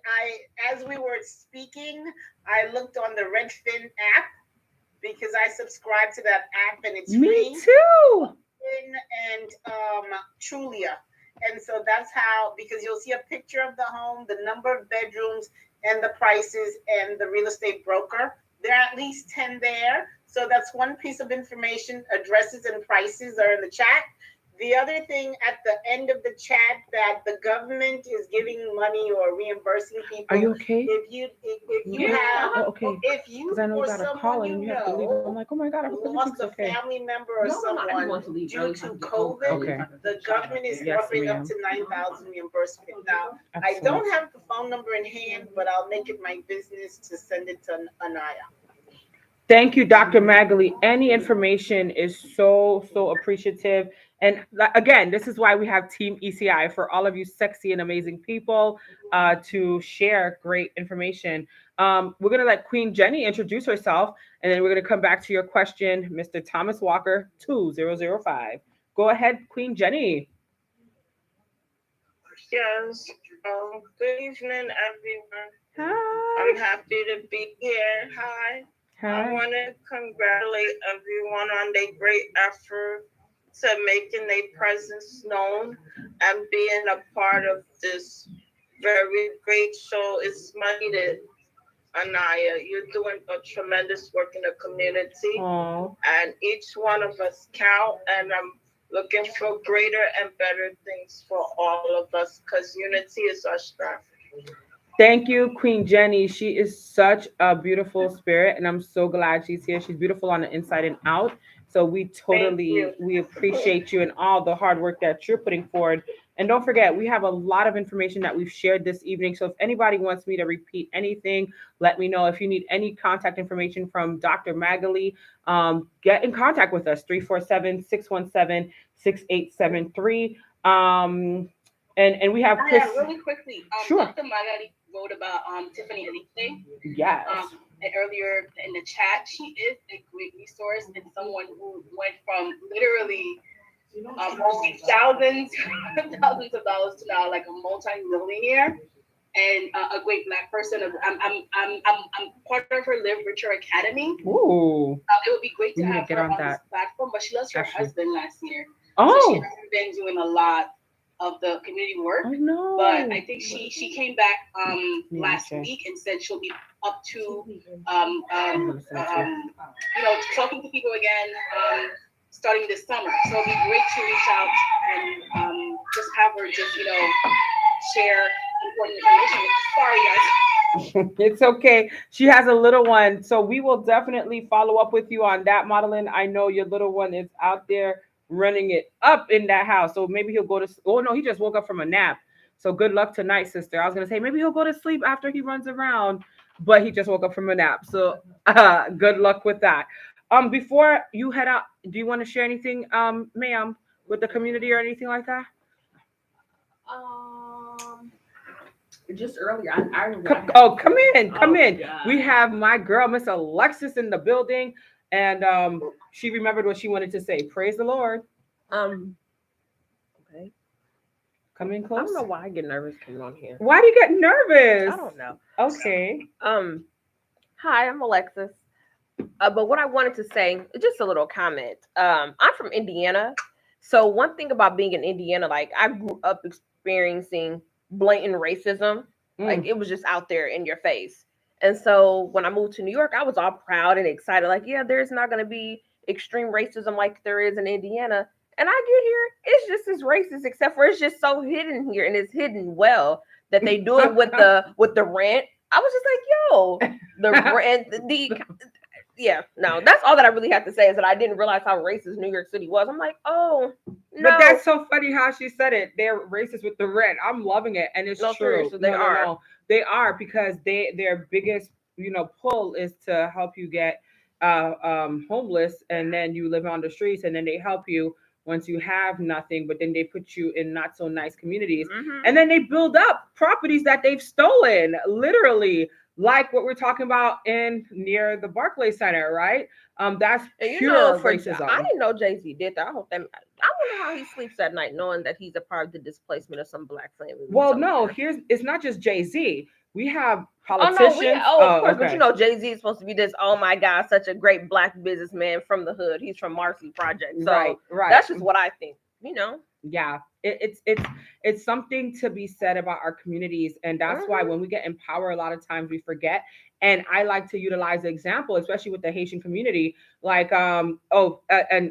[SPEAKER 1] as we were speaking, I looked on the Redfin app because I subscribe to that app and it's free.
[SPEAKER 2] Me too.
[SPEAKER 1] And Trulia. And so that's how, because you'll see a picture of the home, the number of bedrooms, and the prices, and the real estate broker. There are at least 10 there. So that's one piece of information. Addresses and prices are in the chat. The other thing at the end of the chat that the government is giving money or reimbursing people.
[SPEAKER 2] Are you okay?
[SPEAKER 1] If you have,
[SPEAKER 2] okay.
[SPEAKER 1] If you
[SPEAKER 2] I know
[SPEAKER 1] or
[SPEAKER 2] you got a
[SPEAKER 1] someone
[SPEAKER 2] call and you have to leave. I'm like, oh my God, I hope
[SPEAKER 1] lost a
[SPEAKER 2] okay.
[SPEAKER 1] family member or someone due to COVID, the government is offering up to $9,000 reimbursement. Now, excellent. I don't have the phone number in hand, but I'll make it my business to send it to Anaya.
[SPEAKER 2] Thank you, Dr. Magali. Any information is so appreciative. And again, this is why we have Team ECI, for all of you sexy and amazing people to share great information. We're going to let Queen Jenny introduce herself, and then we're going to come back to your question, Mr. Thomas Walker, 2005. Go ahead, Queen Jenny.
[SPEAKER 8] Yes. Good evening, everyone.
[SPEAKER 2] Hi.
[SPEAKER 8] I'm happy to be here. Hi. I want to congratulate everyone on their great effort to making their presence known and being a part of this very great show. It's needed, Anaya. You're doing a tremendous work in the community.
[SPEAKER 2] Aww.
[SPEAKER 8] And each one of us count, and I'm looking for greater and better things for all of us because unity is our strength.
[SPEAKER 2] Thank you, Queen Jenny. She is such a beautiful spirit, and I'm so glad she's here. She's beautiful on the inside and out. So we appreciate you and all the hard work that you're putting forward And don't forget, we have a lot of information that we've shared this evening. So if anybody wants me to repeat anything, let me know. If you need any contact information from Dr. Magali, get in contact with us, 347-617-6873. And we have Chris.
[SPEAKER 3] Really quickly,
[SPEAKER 2] Sure.
[SPEAKER 3] Dr. Magali wrote about Tiffany Elite.
[SPEAKER 2] Yes.
[SPEAKER 3] And earlier in the chat, she is a great resource and someone who went from literally thousands of dollars to now like a multi-millionaire and a great Black person. I'm part of her Literature Academy.
[SPEAKER 2] Ooh.
[SPEAKER 3] It would be great to have
[SPEAKER 2] get
[SPEAKER 3] her
[SPEAKER 2] on
[SPEAKER 3] on
[SPEAKER 2] that
[SPEAKER 3] this platform, but she lost her husband last year.
[SPEAKER 2] Oh.
[SPEAKER 3] So she hasn't been doing a lot of the community work.
[SPEAKER 2] Oh, no.
[SPEAKER 3] But I think she came back last week and said she'll be up to talking to people again starting this summer. So it'd be great to reach out and just have her share important information. Sorry, guys.
[SPEAKER 2] It's okay. She has a little one, so we will definitely follow up with you on that, Madeline. I know your little one is out there running it up in that house. So maybe he'll go to. Oh no, he just woke up from a nap. So good luck tonight, sister. I was gonna say maybe he'll go to sleep after he runs around, but he just woke up from a nap. So good luck with that. Before you head out, do you want to share anything, ma'am, with the community or anything like that?
[SPEAKER 6] Just earlier, I
[SPEAKER 2] come in.
[SPEAKER 6] God.
[SPEAKER 2] We have my girl, Miss Alexis, in the building, and she remembered what she wanted to say. Praise the Lord.
[SPEAKER 9] Okay.
[SPEAKER 2] Come in close.
[SPEAKER 9] I don't know why I get nervous coming on here.
[SPEAKER 2] Why do you get nervous?
[SPEAKER 9] I don't know.
[SPEAKER 2] Okay.
[SPEAKER 9] Hi, I'm Alexis. But what I wanted to say, just a little comment. I'm from Indiana. So one thing about being in Indiana, like I grew up experiencing blatant racism. Like it was just out there in your face. And so when I moved to New York, I was all proud and excited. Like, yeah, there's not going to be extreme racism like there is in Indiana. And I get here, it's just as racist, except for it's just so hidden here, and it's hidden well that they do it with the rent. I was just like, yo, the rent, yeah, no, that's all that I really have to say is that I didn't realize how racist New York City was. I'm like, oh, no.
[SPEAKER 2] But that's so funny how she said it. They're racist with the rent. I'm loving it, and it's true.
[SPEAKER 9] They are.
[SPEAKER 2] No. They are, because their biggest pull is to help you get homeless, and then you live on the streets, and then they help you once you have nothing, but then they put you in not so nice communities, and then they build up properties that they've stolen, literally. Like what we're talking about near the Barclays Center, right? That's pure racism.
[SPEAKER 9] I didn't know Jay-Z did that. I wonder how he sleeps at night knowing that he's a part of the displacement of some Black family.
[SPEAKER 2] Well, no, it's not just Jay-Z. We have politicians.
[SPEAKER 9] Of course, okay. But Jay-Z is supposed to be this, oh my God, such a great Black businessman from the hood. He's from Marcy Project. So
[SPEAKER 2] right.
[SPEAKER 9] That's just what I think,
[SPEAKER 2] Yeah, it's something to be said about our communities, and that's why when we get in power, a lot of times we forget. And I like to utilize the example, especially with the Haitian community. Like, and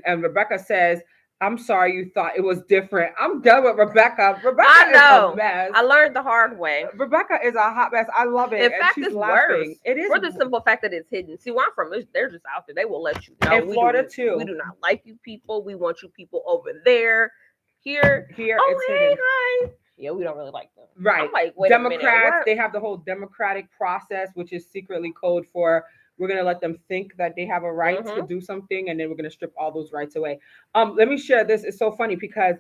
[SPEAKER 2] Rebecca says, "I'm sorry you thought it was different." I'm done with Rebecca. Rebecca is a mess.
[SPEAKER 9] I learned the hard way.
[SPEAKER 2] Rebecca is a hot mess. I love it.
[SPEAKER 9] In fact, it's laughing.
[SPEAKER 2] Worse. It is
[SPEAKER 9] for the simple fact that it's hidden. See, where I'm from, they're just out there. They will let you know.
[SPEAKER 2] In Florida too.
[SPEAKER 9] We do not like you people. We want you people over there. Here,
[SPEAKER 2] it's hidden.
[SPEAKER 9] Hi. Yeah, we don't really like them.
[SPEAKER 2] Right.
[SPEAKER 9] I'm like, wait
[SPEAKER 2] Democrats, they have the whole democratic process, which is secretly code for we're going to let them think that they have a right to do something, and then we're going to strip all those rights away. Let me share this. It's so funny because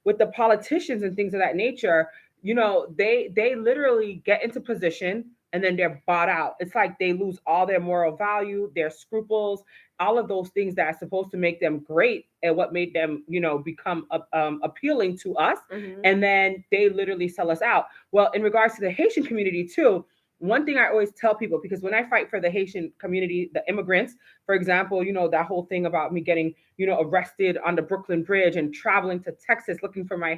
[SPEAKER 2] with the politicians and things of that nature, they literally get into position and then they're bought out. It's like they lose all their moral value, their scruples, all of those things that are supposed to make them great and what made them, become appealing to us. And then they literally sell us out. Well, in regards to the Haitian community too, one thing I always tell people, because when I fight for the Haitian community, the immigrants, for example, that whole thing about me getting, arrested on the Brooklyn Bridge and traveling to Texas looking for my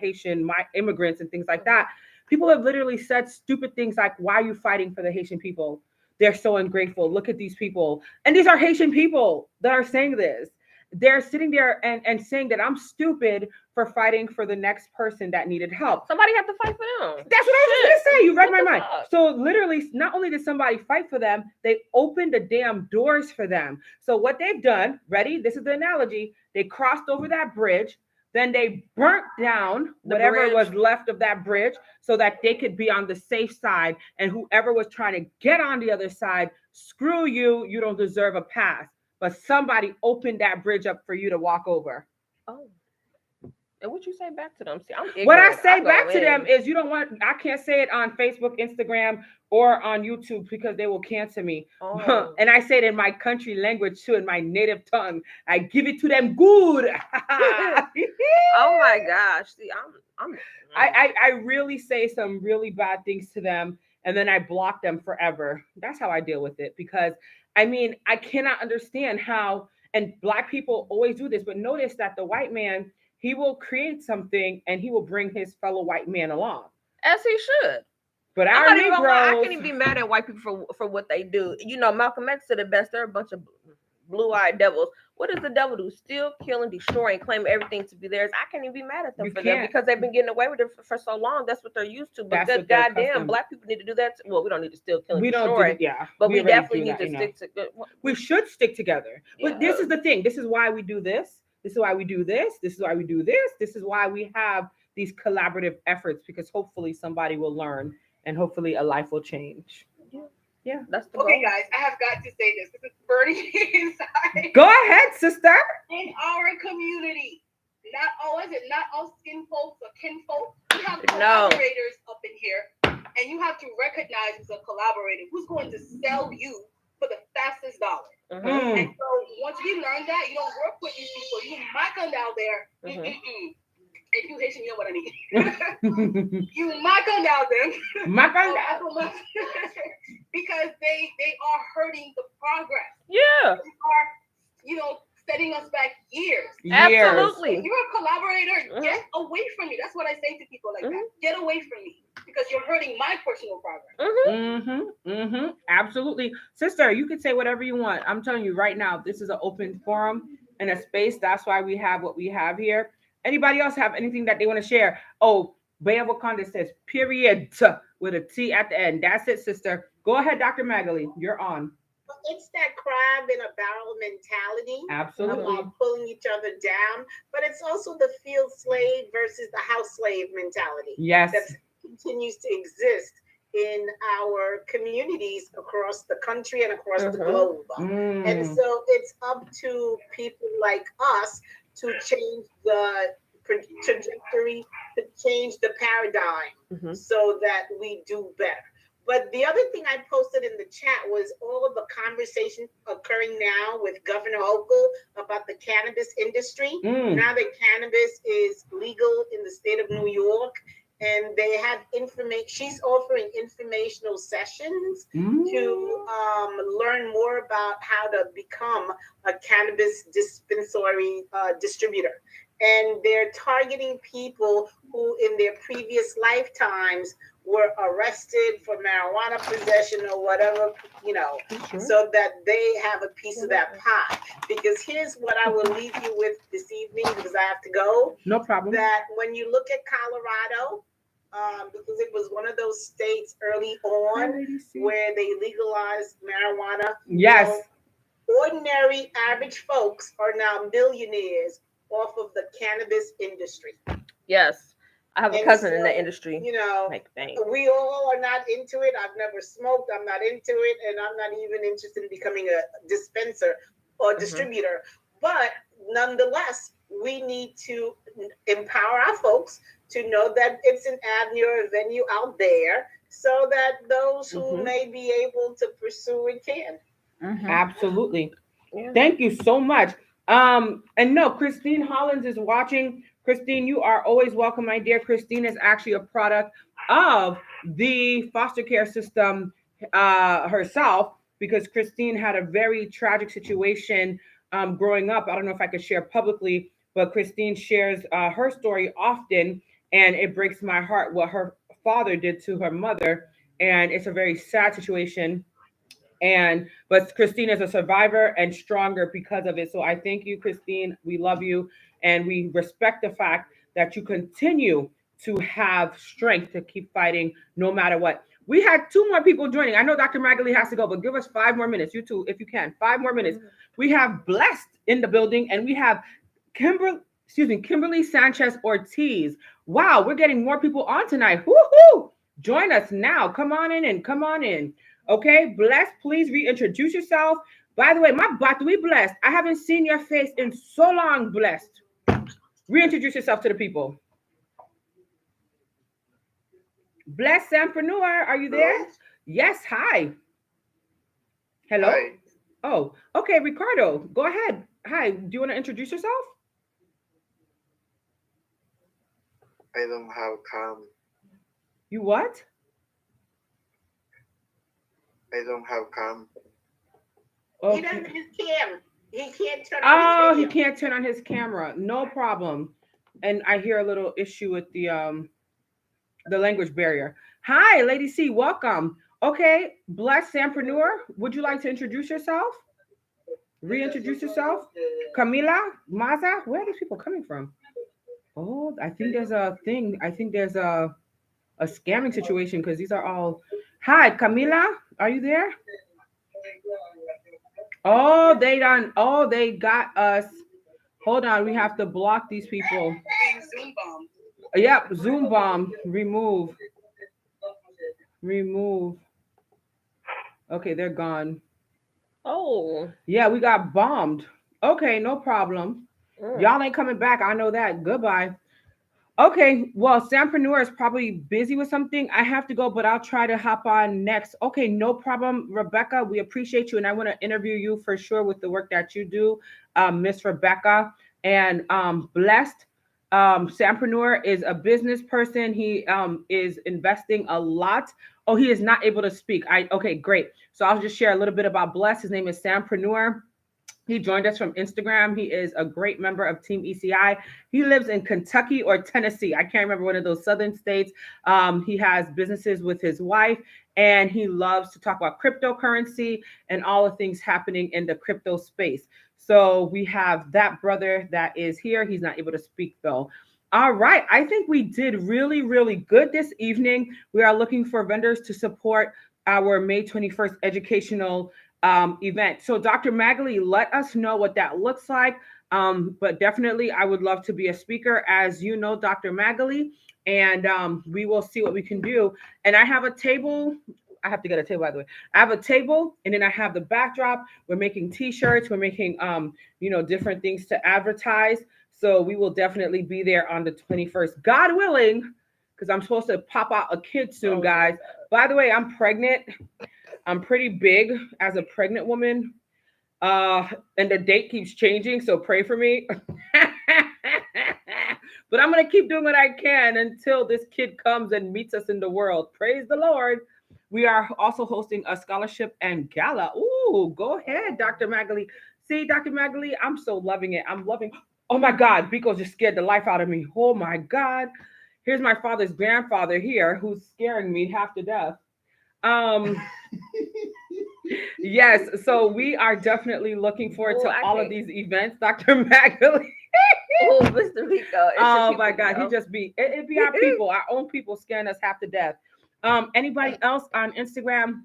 [SPEAKER 2] immigrants and things like that. People have literally said stupid things like, why are you fighting for the Haitian people? They're so ungrateful. Look at these people. And these are Haitian people that are saying this. They're sitting there and saying that I'm stupid for fighting for the next person that needed help.
[SPEAKER 9] Somebody have to fight for them.
[SPEAKER 2] That's what I was going to say. You read my mind. So literally, not only did somebody fight for them, they opened the damn doors for them. So what they've done, ready? This is the analogy. They crossed over that bridge, Then they burnt down whatever was left of that bridge so that they could be on the safe side. And whoever was trying to get on the other side, screw you, you don't deserve a pass. But somebody opened that bridge up for you to walk over.
[SPEAKER 9] Oh. And what you say back to them? See, I'm ignorant.
[SPEAKER 2] What I say back to them is you don't want, I can't say it on Facebook, Instagram, or on YouTube because they will cancel me.
[SPEAKER 9] Oh.
[SPEAKER 2] And I say it in my country language too, in my native tongue. I give it to them good.
[SPEAKER 9] Oh my gosh. See,
[SPEAKER 2] I really say some really bad things to them and then I block them forever. That's how I deal with it because I mean, I cannot understand how, and Black people always do this, but notice that the white man, he will create something and he will bring his fellow white man along.
[SPEAKER 9] As he should.
[SPEAKER 2] But
[SPEAKER 9] I can't even be mad at white people for what they do. You know, Malcolm X said it best. They're a bunch of blue-eyed devils. What does the devil do? Steal, kill, and destroy, and claim everything to be theirs. I can't even be mad at them for that because they've been getting away with it for so long. That's what they're used to. But good goddamn, Black people need to do that. Well, we don't need to steal, kill, and destroy. But we definitely need to stick to.
[SPEAKER 2] We should stick together. But this is the thing. This is why we do this. This is why we do this. This is why we do this. This is why we have these collaborative efforts because hopefully somebody will learn and hopefully a life will change. Yeah, that's the
[SPEAKER 3] okay,
[SPEAKER 2] goal.
[SPEAKER 3] guys. I have got to say this. This is burning inside.
[SPEAKER 2] Go ahead, sister.
[SPEAKER 3] In our community, not all skin folks or kin folks. We have collaborators up in here, and you have to recognize as a collaborator who's going to sell you for the fastest dollar. And so once you learn that, you don't work with these people. You might come down there. If you Haitian, you know what I mean. You might come down there. Because they are hurting the progress.
[SPEAKER 9] Yeah.
[SPEAKER 3] They are, setting us back years.
[SPEAKER 9] Absolutely.
[SPEAKER 3] If you're a collaborator, get away from me. That's what I say to people like that. Get away from me because you're hurting my personal progress.
[SPEAKER 2] Absolutely. Sister, you can say whatever you want. I'm telling you right now, this is an open forum and a space. That's why we have what we have here. Anybody else have anything that they want to share? Oh, Bay of Wakanda says period with a T at the end. That's it, sister. Go ahead, Dr. Magali. You're on.
[SPEAKER 1] It's that crab in a barrel mentality.
[SPEAKER 2] Absolutely.
[SPEAKER 1] About pulling each other down. But it's also the field slave versus the house slave mentality.
[SPEAKER 2] Yes.
[SPEAKER 1] That continues to exist in our communities across the country and across the globe. And so it's up to people like us to change the trajectory, to change the paradigm so that we do better. But the other thing I posted in the chat was all of the conversation occurring now with Governor Hochul about the cannabis industry. Now that cannabis is legal in the state of New York, and they have information. She's offering informational sessions to learn more about how to become a cannabis dispensary distributor. And they're targeting people who in their previous lifetimes were arrested for marijuana possession or whatever, so that they have a piece of that pie. Because here's what I will leave you with this evening, because I have to go.
[SPEAKER 2] No problem.
[SPEAKER 1] That when you look at Colorado, because it was one of those states early on where they legalized marijuana.
[SPEAKER 2] Yes.
[SPEAKER 1] Ordinary average folks are now millionaires off of the cannabis industry.
[SPEAKER 9] Yes. I have a cousin in the industry.
[SPEAKER 1] We all are not into it. I've never smoked. I'm not into it. And I'm not even interested in becoming a dispenser or distributor. But nonetheless, we need to empower our folks to know that it's an avenue or a venue out there so that those who may be able to pursue it can.
[SPEAKER 2] Absolutely. Yeah. Thank you so much. And no, Christine Hollins is watching. Christine, you are always welcome, my dear. Christine is actually a product of the foster care system herself, because Christine had a very tragic situation growing up. I don't know if I could share publicly, but Christine shares her story often, and it breaks my heart what her father did to her mother. And it's a very sad situation. But Christine is a survivor and stronger because of it. So I thank you, Christine. We love you. And we respect the fact that you continue to have strength to keep fighting no matter what. We had 2 more people joining. I know Dr. Magali has to go, but give us 5 more minutes. You two, if you can, 5 more minutes. We have Blessed in the building, and we have Kimberly Sanchez Ortiz. Wow, we're getting more people on tonight. Woohoo! Join us now. Come on in and come on in. Okay, Blessed, please reintroduce yourself. By the way, my butt, we Blessed. I haven't seen your face in so long, Blessed. Reintroduce yourself to the people. Blessed Sampreneur, are you there?
[SPEAKER 4] Hello?
[SPEAKER 2] Yes, hi. Hello?
[SPEAKER 4] Hi,
[SPEAKER 2] Oh, okay, Ricardo, go ahead. Hi, do you want to introduce yourself?
[SPEAKER 4] I don't have cam.
[SPEAKER 2] You what?
[SPEAKER 4] I don't have cam.
[SPEAKER 1] He doesn't his cam. He can't turn on
[SPEAKER 2] Oh,
[SPEAKER 1] his
[SPEAKER 2] he
[SPEAKER 1] video.
[SPEAKER 2] can't turn on his camera. No problem. And I hear a little issue with the language barrier. Hi, Lady C, welcome. Okay, Blessed Sampreneur, would you like to introduce yourself? Reintroduce yourself? Camila, Maza, where are these people coming from? Oh, I think there's a thing. I think there's a scamming situation because these are all. Hi, Camila, are you there? Oh, they done. Oh, they got us. Hold on, we have to block these people.
[SPEAKER 3] Being Zoom bombed.
[SPEAKER 2] Yep, Zoom bomb. Remove. Remove. Okay, they're gone.
[SPEAKER 9] Oh.
[SPEAKER 2] Yeah, we got bombed. Okay, no problem. Y'all ain't coming back. I know that. Goodbye. Okay, well, Sampreneur is probably busy with something. I have to go, but I'll try to hop on next. Okay, no problem, Rebecca. We appreciate you, and I want to interview you for sure with the work that you do, Miss Rebecca. And Blessed, Sampreneur is a business person. He is investing a lot. Oh, he is not able to speak. Okay, great. So I'll just share a little bit about Blessed. His name is Sampreneur. He joined us from Instagram. He is a great member of Team ECI. He lives in Kentucky or Tennessee. I can't remember one of those southern states. He has businesses with his wife, and he loves to talk about cryptocurrency and all the things happening in the crypto space. So we have that brother that is here. He's not able to speak though. All right. I think we did really, really good this evening. We are looking for vendors to support our May 21st educational event. So Dr. Magali, let us know what that looks like. But definitely, I would love to be a speaker, as you know, Dr. Magali, and we will see what we can do. And I have a table. I have to get a table, by the way. I have a table, and then I have the backdrop. We're making T-shirts. We're making, different things to advertise. So we will definitely be there on the 21st, God willing, because I'm supposed to pop out a kid soon, guys. By the way, I'm pregnant. I'm pretty big as a pregnant woman. And the date keeps changing, so pray for me. But I'm going to keep doing what I can until this kid comes and meets us in the world. Praise the Lord. We are also hosting a scholarship and gala. Ooh, go ahead, Dr. Magali. See, Dr. Magali, I'm so loving it. I'm loving. Oh my God, Biko just scared the life out of me. Oh my God. Here's my father's grandfather here who's scaring me half to death. Yes, so we are definitely looking forward to all of these events, Dr. Magali.
[SPEAKER 9] Oh, Mr. Rico.
[SPEAKER 2] Oh my God, it'd be our people, our own people scaring us half to death. Anybody else on Instagram?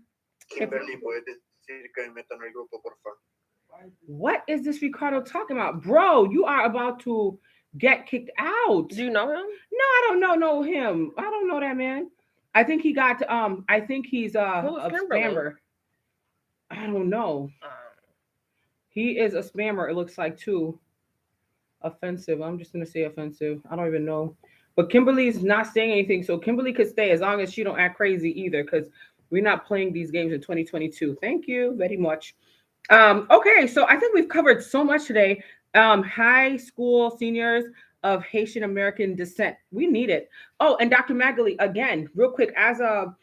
[SPEAKER 2] What is this Ricardo talking about? Bro, you are about to get kicked out.
[SPEAKER 9] Do you know him?
[SPEAKER 2] No, I don't know him. I don't know that man. I think he got I think he's a spammer. I don't know. He is a spammer, it looks like, too. Offensive. I'm just gonna say offensive. I don't even know. But Kimberly's not saying anything, so Kimberly could stay as long as she don't act crazy either, because we're not playing these games in 2022. Thank you very much. Okay, so I think we've covered so much today. High school seniors of Haitian American descent. We need it. Oh, and Dr. Magali, again, real quick, as a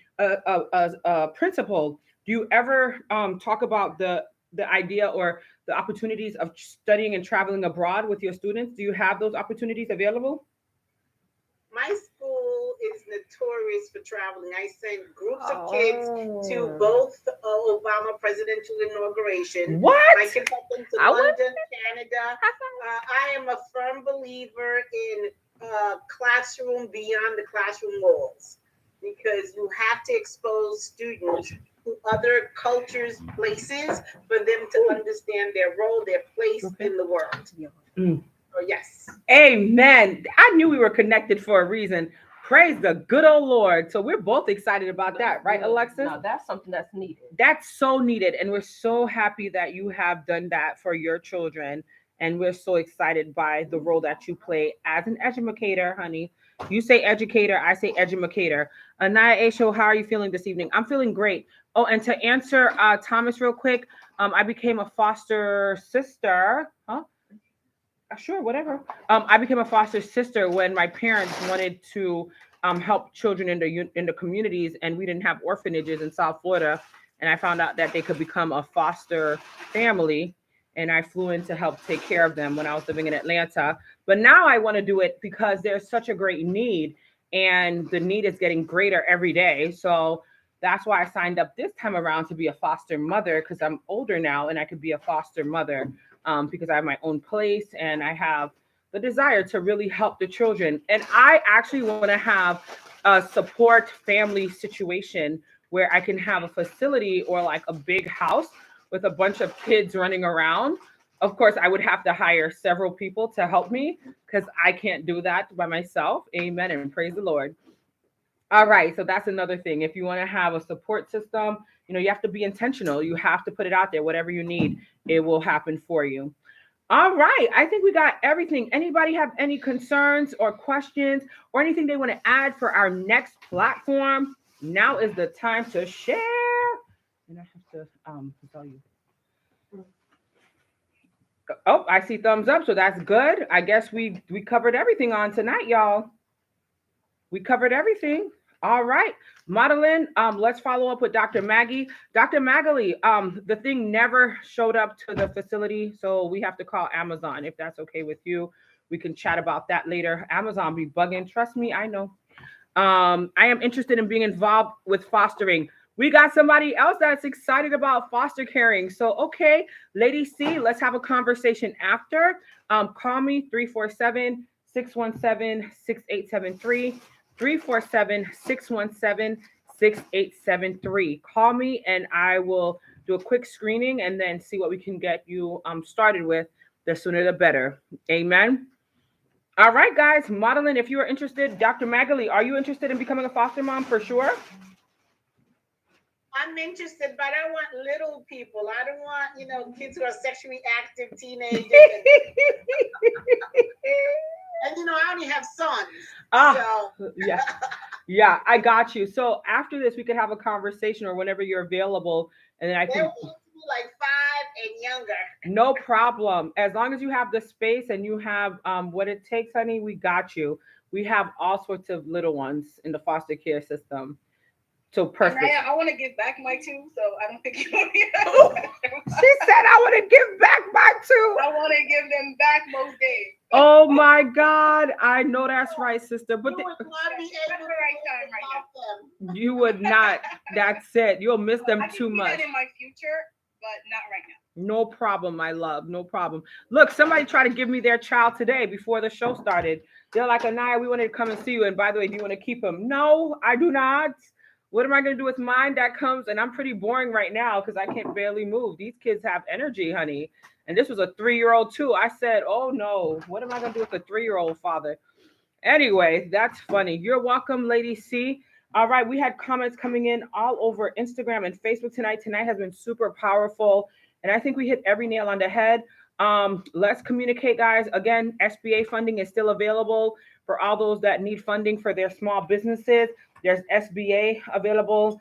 [SPEAKER 2] principal, do you ever talk about the idea or the opportunities of studying and traveling abroad with your students? Do you have those opportunities available?
[SPEAKER 1] My school is notorious for traveling. I sent groups of kids to both Obama presidential inauguration.
[SPEAKER 2] What?
[SPEAKER 1] I took them to London, Canada. I am a firm believer in classroom beyond the classroom walls, because you have to expose students to other cultures, places, for them to understand their role, their place in the world. Oh, yes.
[SPEAKER 2] Amen. I knew we were connected for a reason. Praise the good old Lord. So we're both excited about that, right, Alexis?
[SPEAKER 6] No, that's something that's needed.
[SPEAKER 2] That's so needed. And we're so happy that you have done that for your children. And we're so excited by the role that you play as an educator, honey. You say educator, I say educator. Anaya Aisho, how are you feeling this evening? I'm feeling great. Oh, and to answer Thomas real quick, I became a foster sister. Huh? Sure, whatever. I became a foster sister when my parents wanted to help children in the communities, and we didn't have orphanages in South Florida. And I found out that they could become a foster family, and I flew in to help take care of them when I was living in Atlanta. But now I want to do it because there's such a great need, and the need is getting greater every day. So that's why I signed up this time around to be a foster mother, because I'm older now and I could be a foster mother, because I have my own place and I have the desire to really help the children. And I actually want to have a support family situation where I can have a facility or like a big house with a bunch of kids running around. Of course, I would have to hire several people to help me because I can't do that by myself. Amen and praise the Lord. All right, so that's another thing. If you want to have a support system, you have to be intentional. You have to put it out there. Whatever you need, it will happen for you. All right, I think we got everything. Anybody have any concerns or questions or anything they want to add for our next platform? Now is the time to share. And I have to tell you. Oh, I see thumbs up, so that's good. I guess we covered everything on tonight, y'all. We covered everything. All right, Madeline, let's follow up with Dr. Maggie. Dr. Magali, the thing never showed up to the facility, so we have to call Amazon. If that's okay with you, we can chat about that later. Amazon be bugging, trust me, I know. I am interested in being involved with fostering. We got somebody else that's excited about foster caring. So, okay, Lady C, let's have a conversation after. Call me 347-617-6873. 347-617-6873. Call me and I will do a quick screening and then see what we can get you started with. The sooner the better. Amen. All right, guys. Madeline, if you are interested, Dr. Magali, are you interested in becoming a foster mom for sure?
[SPEAKER 1] I'm interested, but I want little people. I don't want, kids who are sexually active teenagers. And I only have sons. So.
[SPEAKER 2] Yeah, I got you. So after this, we could have a conversation or whenever you're available, and then I can.
[SPEAKER 1] Like 5 and younger.
[SPEAKER 2] No problem. As long as you have the space and you have what it takes, honey, we got you. We have all sorts of little ones in the foster care system. So perfect.
[SPEAKER 3] I want to give back my 2, so I don't think you want to.
[SPEAKER 2] She said, "I want to give back my 2.
[SPEAKER 3] I want to give them back most days."
[SPEAKER 2] Oh my God, I know that's right, sister. But
[SPEAKER 1] you would not be able to right
[SPEAKER 2] them. You would not. That's it. You'll miss them too much.
[SPEAKER 3] That in my future, but not right now.
[SPEAKER 2] No problem, my love. No problem. Look, somebody tried to give me their child today before the show started. They're like, Anaya, we wanted to come and see you. And by the way, do you want to keep him? No, I do not. What am I going to do with mine that comes? And I'm pretty boring right now because I can't barely move. These kids have energy, honey. And this was a 3-year-old too. I said, oh no, what am I going to do with a 3-year-old father? Anyway, that's funny. You're welcome, Lady C. All right, we had comments coming in all over Instagram and Facebook tonight. Tonight has been super powerful. And I think we hit every nail on the head. Let's communicate, guys. Again, SBA funding is still available for all those that need funding for their small businesses. There's SBA available.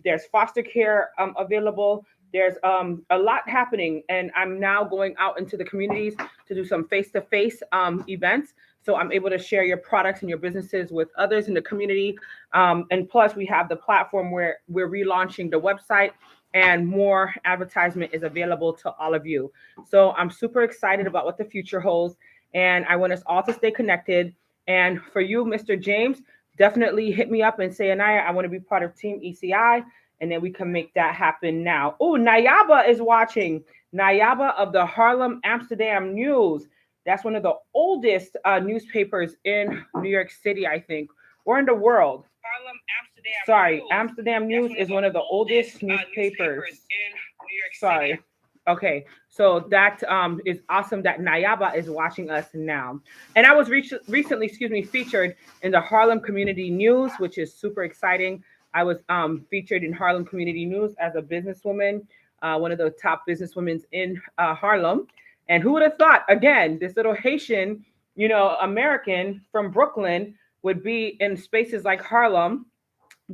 [SPEAKER 2] There's foster care available. There's a lot happening. And I'm now going out into the communities to do some face-to-face events. So I'm able to share your products and your businesses with others in the community. And plus, we have the platform where we're relaunching the website and more advertisement is available to all of you. So I'm super excited about what the future holds. And I want us all to stay connected. And for you, Mr. James, definitely hit me up and say, Anaya, I want to be part of Team ECI. And then we can make that happen now. Oh, Nayaba is watching. Nayaba of the Harlem Amsterdam News. That's one of the oldest newspapers in New York City, I think, or in the world.
[SPEAKER 3] Harlem Amsterdam.
[SPEAKER 2] Sorry, Amsterdam News is one of the oldest newspapers
[SPEAKER 3] in New York
[SPEAKER 2] Sorry.
[SPEAKER 3] City.
[SPEAKER 2] Okay, so that is awesome that Nayaba is watching us now. And I was recently, featured in the Harlem Community News, which is super exciting. I was featured in Harlem Community News as a businesswoman, one of the top businesswomen in Harlem. And who would have thought, again, this little Haitian, American from Brooklyn would be in spaces like Harlem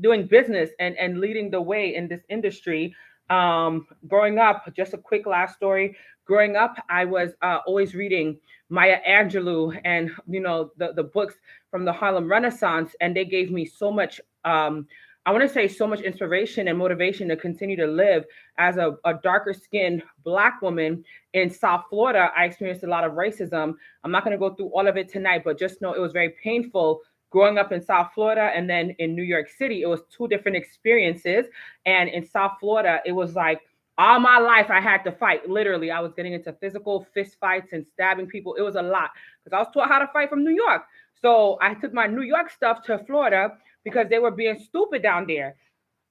[SPEAKER 2] doing business and leading the way in this industry. Growing up, just a quick last story. Growing up, I was always reading Maya Angelou and the books from the Harlem Renaissance, and they gave me so much. I want to say so much inspiration and motivation to continue to live as a darker skinned Black woman in South Florida. I experienced a lot of racism. I'm not going to go through all of it tonight, but just know it was very painful growing up in South Florida and then in New York City. It was two different experiences. And in South Florida, it was like all my life I had to fight. Literally, I was getting into physical fist fights and stabbing people. It was a lot because I was taught how to fight from New York. So I took my New York stuff to Florida because they were being stupid down there.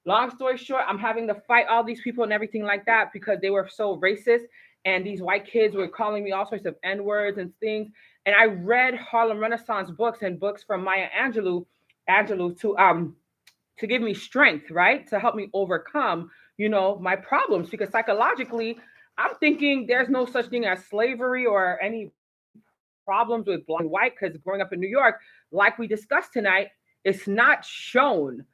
[SPEAKER 2] Long story short, I'm having to fight all these people and everything like that because they were so racist. And these white kids were calling me all sorts of N words and things. And I read Harlem Renaissance books and books from Maya Angelou to give me strength, right? To help me overcome, my problems. Because psychologically, I'm thinking there's no such thing as slavery or any problems with black and white. Because growing up in New York, like we discussed tonight, it's not shown.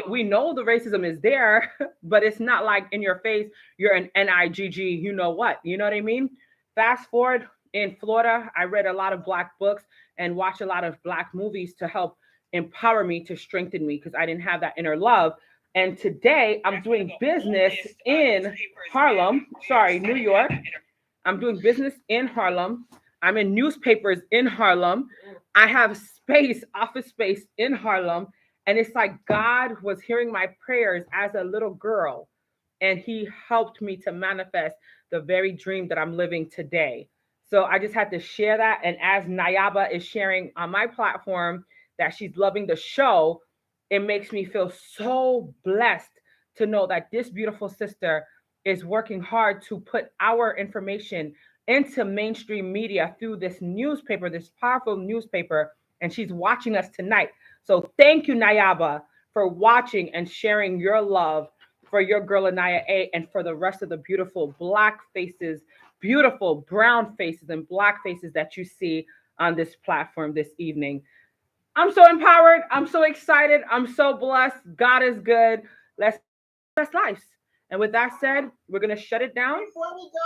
[SPEAKER 2] We know the racism is there, but it's not like in your face, you're an NIGG, you know what? You know what I mean? Fast forward in Florida, I read a lot of Black books and watched a lot of Black movies to help empower me, to strengthen me, because I didn't have that inner love. And today I'm doing business in Harlem, New York. I'm doing business in Harlem. I'm in newspapers in Harlem. I have space, office space in Harlem. And it's like God was hearing my prayers as a little girl, and He helped me to manifest the very dream that I'm living today. So I just had to share that. And as Nayaba is sharing on my platform that she's loving the show, it makes me feel so blessed to know that this beautiful sister is working hard to put our information into mainstream media through this newspaper, this powerful newspaper, and she's watching us tonight. So thank you, Nayaba, for watching and sharing your love for your girl Anaya A, and for the rest of the beautiful Black faces, beautiful brown faces and Black faces that you see on this platform this evening. I'm so empowered. I'm so excited. I'm so blessed. God is good. Let's best lives. And with that said, we're gonna shut it down.
[SPEAKER 1] Before we go,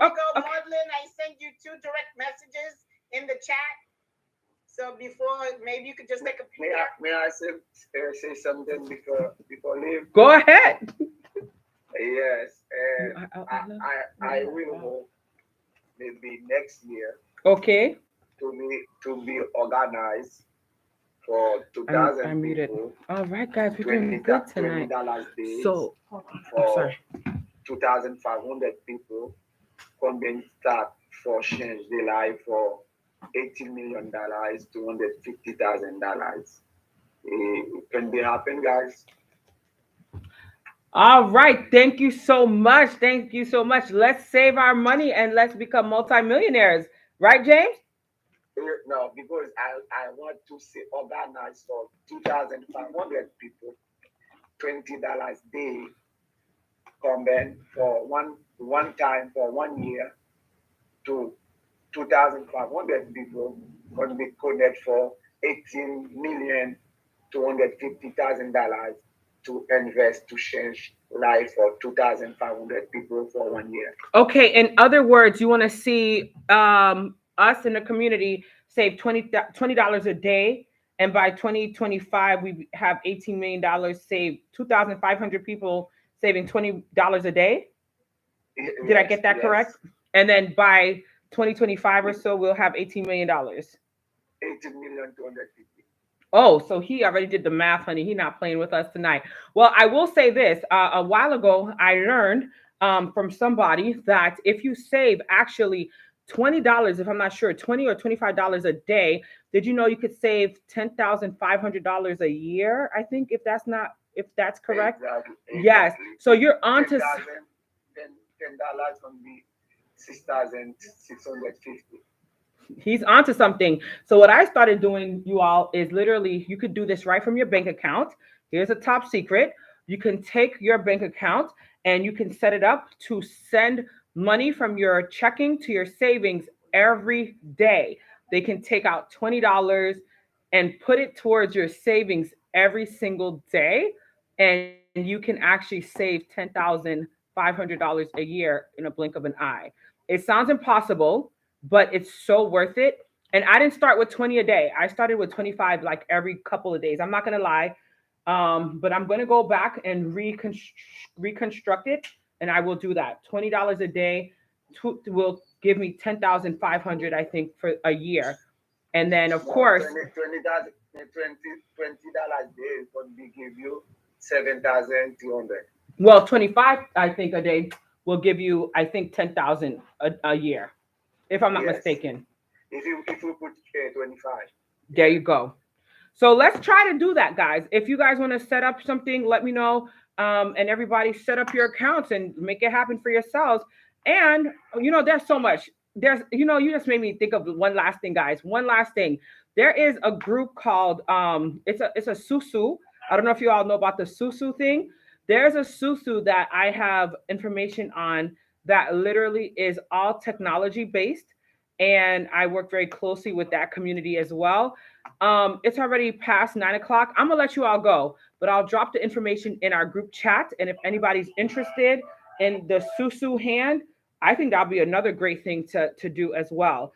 [SPEAKER 1] okay. Maudlin, I sent you 2 direct messages in the chat. So before, maybe you could just take a picture.
[SPEAKER 4] May I say something before leave?
[SPEAKER 2] Go ahead.
[SPEAKER 4] Yes, and I will hope maybe next year.
[SPEAKER 2] Okay.
[SPEAKER 4] To be organized for 2,000 people.
[SPEAKER 2] All right, guys, we're doing good tonight. So,
[SPEAKER 4] for 2,500 people, come and start for change their life for $80 million, $250,000. It can be happen, guys.
[SPEAKER 2] All right. Thank you so much. Thank you so much. Let's save our money and let's become multimillionaires. Right, James?
[SPEAKER 4] No, because I want to see organize for 2,500 people, $20 day, come in for one time for 1 year to 2,500 people, going to be connected for $18,250,000 to invest to change life for 2,500 people for 1 year.
[SPEAKER 2] Okay. In other words, you want to see us in the community save $20 a day, and by 2025 we have $18 million saved. 2,500 people saving $20 a day. Did I get that correct? And then by 2025 or so, we'll have $18 million.
[SPEAKER 4] $18,250,000.
[SPEAKER 2] Oh, so he already did the math, honey. He's not playing with us tonight. Well, I will say this. A while ago, I learned from somebody that if you save actually $20, if I'm not sure, $20 or $25 a day, did you know you could save $10,500 a year? I think if that's correct.
[SPEAKER 4] Exactly.
[SPEAKER 2] Yes. So you're on to
[SPEAKER 4] $10,000 can be 6,650.
[SPEAKER 2] He's onto something. So what I started doing, you all, is literally you could do this right from your bank account. Here's a top secret. You can take your bank account and you can set it up to send money from your checking to your savings every day. They can take out $20 and put it towards your savings every single day. And you can actually save $10,500 a year in a blink of an eye. It sounds impossible, but it's so worth it. And I didn't start with 20 a day. I started with 25 like every couple of days. I'm not gonna lie. But I'm gonna go back and reconstruct it, and I will do that. $20 a day will give me 10,500, I think, for a year. And then of course,
[SPEAKER 4] $20 day would be give you 7,200.
[SPEAKER 2] well, 25, I think, a day will give you, I think, 10,000 a year, if I'm not mistaken.
[SPEAKER 4] If you put 25.
[SPEAKER 2] There you go. So let's try to do that, guys. If you guys want to set up something, let me know. And everybody set up your accounts and make it happen for yourselves. And there's so much. You just made me think of one last thing, guys. One last thing. There is a group called it's a Susu. I don't know if you all know about the Susu thing. There's a Susu that I have information on that literally is all technology based. And I work very closely with that community as well. It's already past 9 o'clock. I'm gonna let you all go, but I'll drop the information in our group chat. And if anybody's interested in the Susu hand, I think that'll be another great thing to do as well,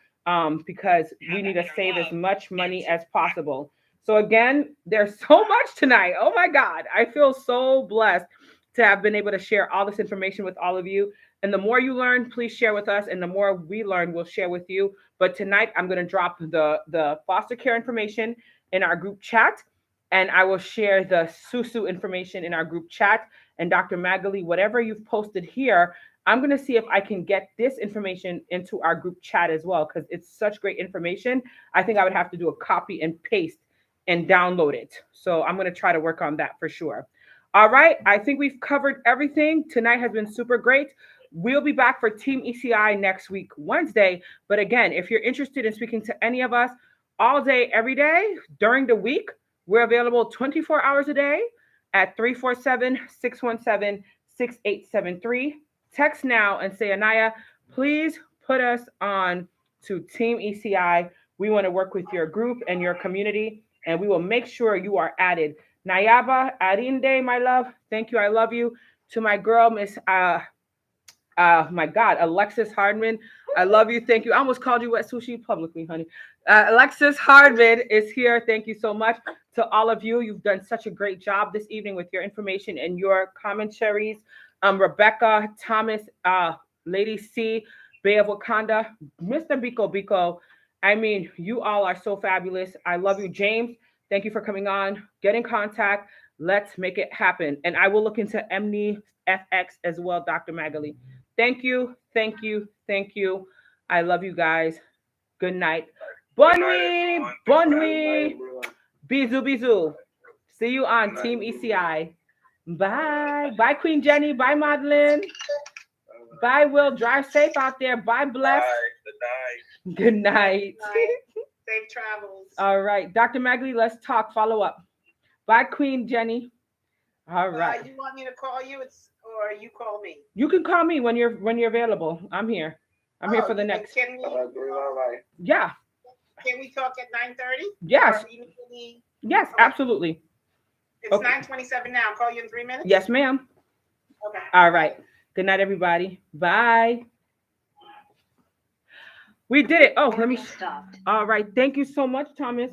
[SPEAKER 2] because we need to save as much money as possible. So again, there's so much tonight. Oh my God, I feel so blessed to have been able to share all this information with all of you. And the more you learn, please share with us. And the more we learn, we'll share with you. But tonight, I'm going to drop the foster care information in our group chat. And I will share the Susu information in our group chat. And Dr. Magali, whatever you've posted here, I'm going to see if I can get this information into our group chat as well, because it's such great information. I think I would have to do a copy and paste and download it. So I'm going to try to work on that for sure. All right. I think we've covered everything. Tonight has been super great. We'll be back for Team ECI next week, Wednesday. But again, if you're interested in speaking to any of us all day, every day, during the week, we're available 24 hours a day at 347-617-6873. Text now and say, Anaya, please put us on to Team ECI. We want to work with your group and your community, and we will make sure you are added. Nayaba, Arinde, my love, thank you. I love you. To my girl, Miss my God, Alexis Hardman, I love you. Thank you. I almost called you wet sushi publicly, honey. Alexis Hardman is here. Thank you so much to all of you. You've done such a great job this evening with your information and your commentaries. Rebecca, Thomas, Lady C, Bay of Wakanda, Mr. Biko. I mean, you all are so fabulous. I love you, James. Thank you for coming on. Get in contact. Let's make it happen. And I will look into Emni FX as well, Dr. Magali. Thank you. I love you guys. Good night. Bonne nuit. Bisous. See you on Team ECI. Bye. Bye, Queen Jenny. Bye, Madeline. Bye, Will. Drive safe out there. Bye, Bless.
[SPEAKER 5] Bye.
[SPEAKER 2] Good night.
[SPEAKER 1] Safe travels.
[SPEAKER 2] All right. Dr. Magali, let's talk. Follow up. Bye, Queen Jenny. All right.
[SPEAKER 1] You want me to call you? Or you call me?
[SPEAKER 2] You can call me when you're available. I'm here. I'm here for the next.
[SPEAKER 1] Can we,
[SPEAKER 2] yeah.
[SPEAKER 1] Can we talk at 9:30?
[SPEAKER 2] Yes. Yes, okay. Absolutely.
[SPEAKER 1] It's 9:27 now. I'll call you in 3 minutes.
[SPEAKER 2] Yes, ma'am.
[SPEAKER 1] Okay.
[SPEAKER 2] All right. Good night, everybody. Bye. We did it. Oh, let me stop. All right. Thank you so much, Thomas.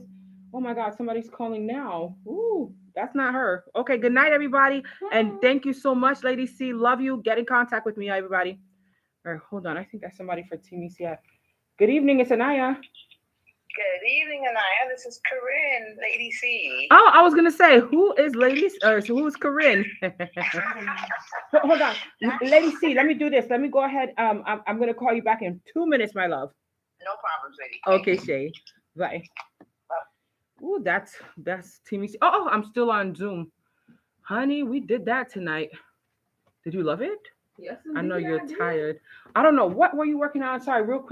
[SPEAKER 2] Oh my God, somebody's calling now. Ooh, that's not her. Okay, good night, everybody. And thank you so much, Lady C. Love you. Get in contact with me, everybody. All right, hold on. I think that's somebody for Team ECF. Good evening, it's Anaya.
[SPEAKER 10] Good evening, Anaya. This is Corinne, Lady C.
[SPEAKER 2] Oh, I was gonna say, who is Lady? Who is Corinne? Hold on, Lady C. Let me do this. Let me go ahead. I'm gonna call you back in 2 minutes, my love.
[SPEAKER 10] No problem, Lady.
[SPEAKER 2] Okay, Shay. Bye. Ooh, that's Team ECI. Oh, I'm still on Zoom, honey. We did that tonight. Did you love it?
[SPEAKER 6] Yes,
[SPEAKER 2] I know
[SPEAKER 6] indeed,
[SPEAKER 2] you're
[SPEAKER 6] I did.
[SPEAKER 2] tired. I don't know. What were you working on? Sorry, real quick.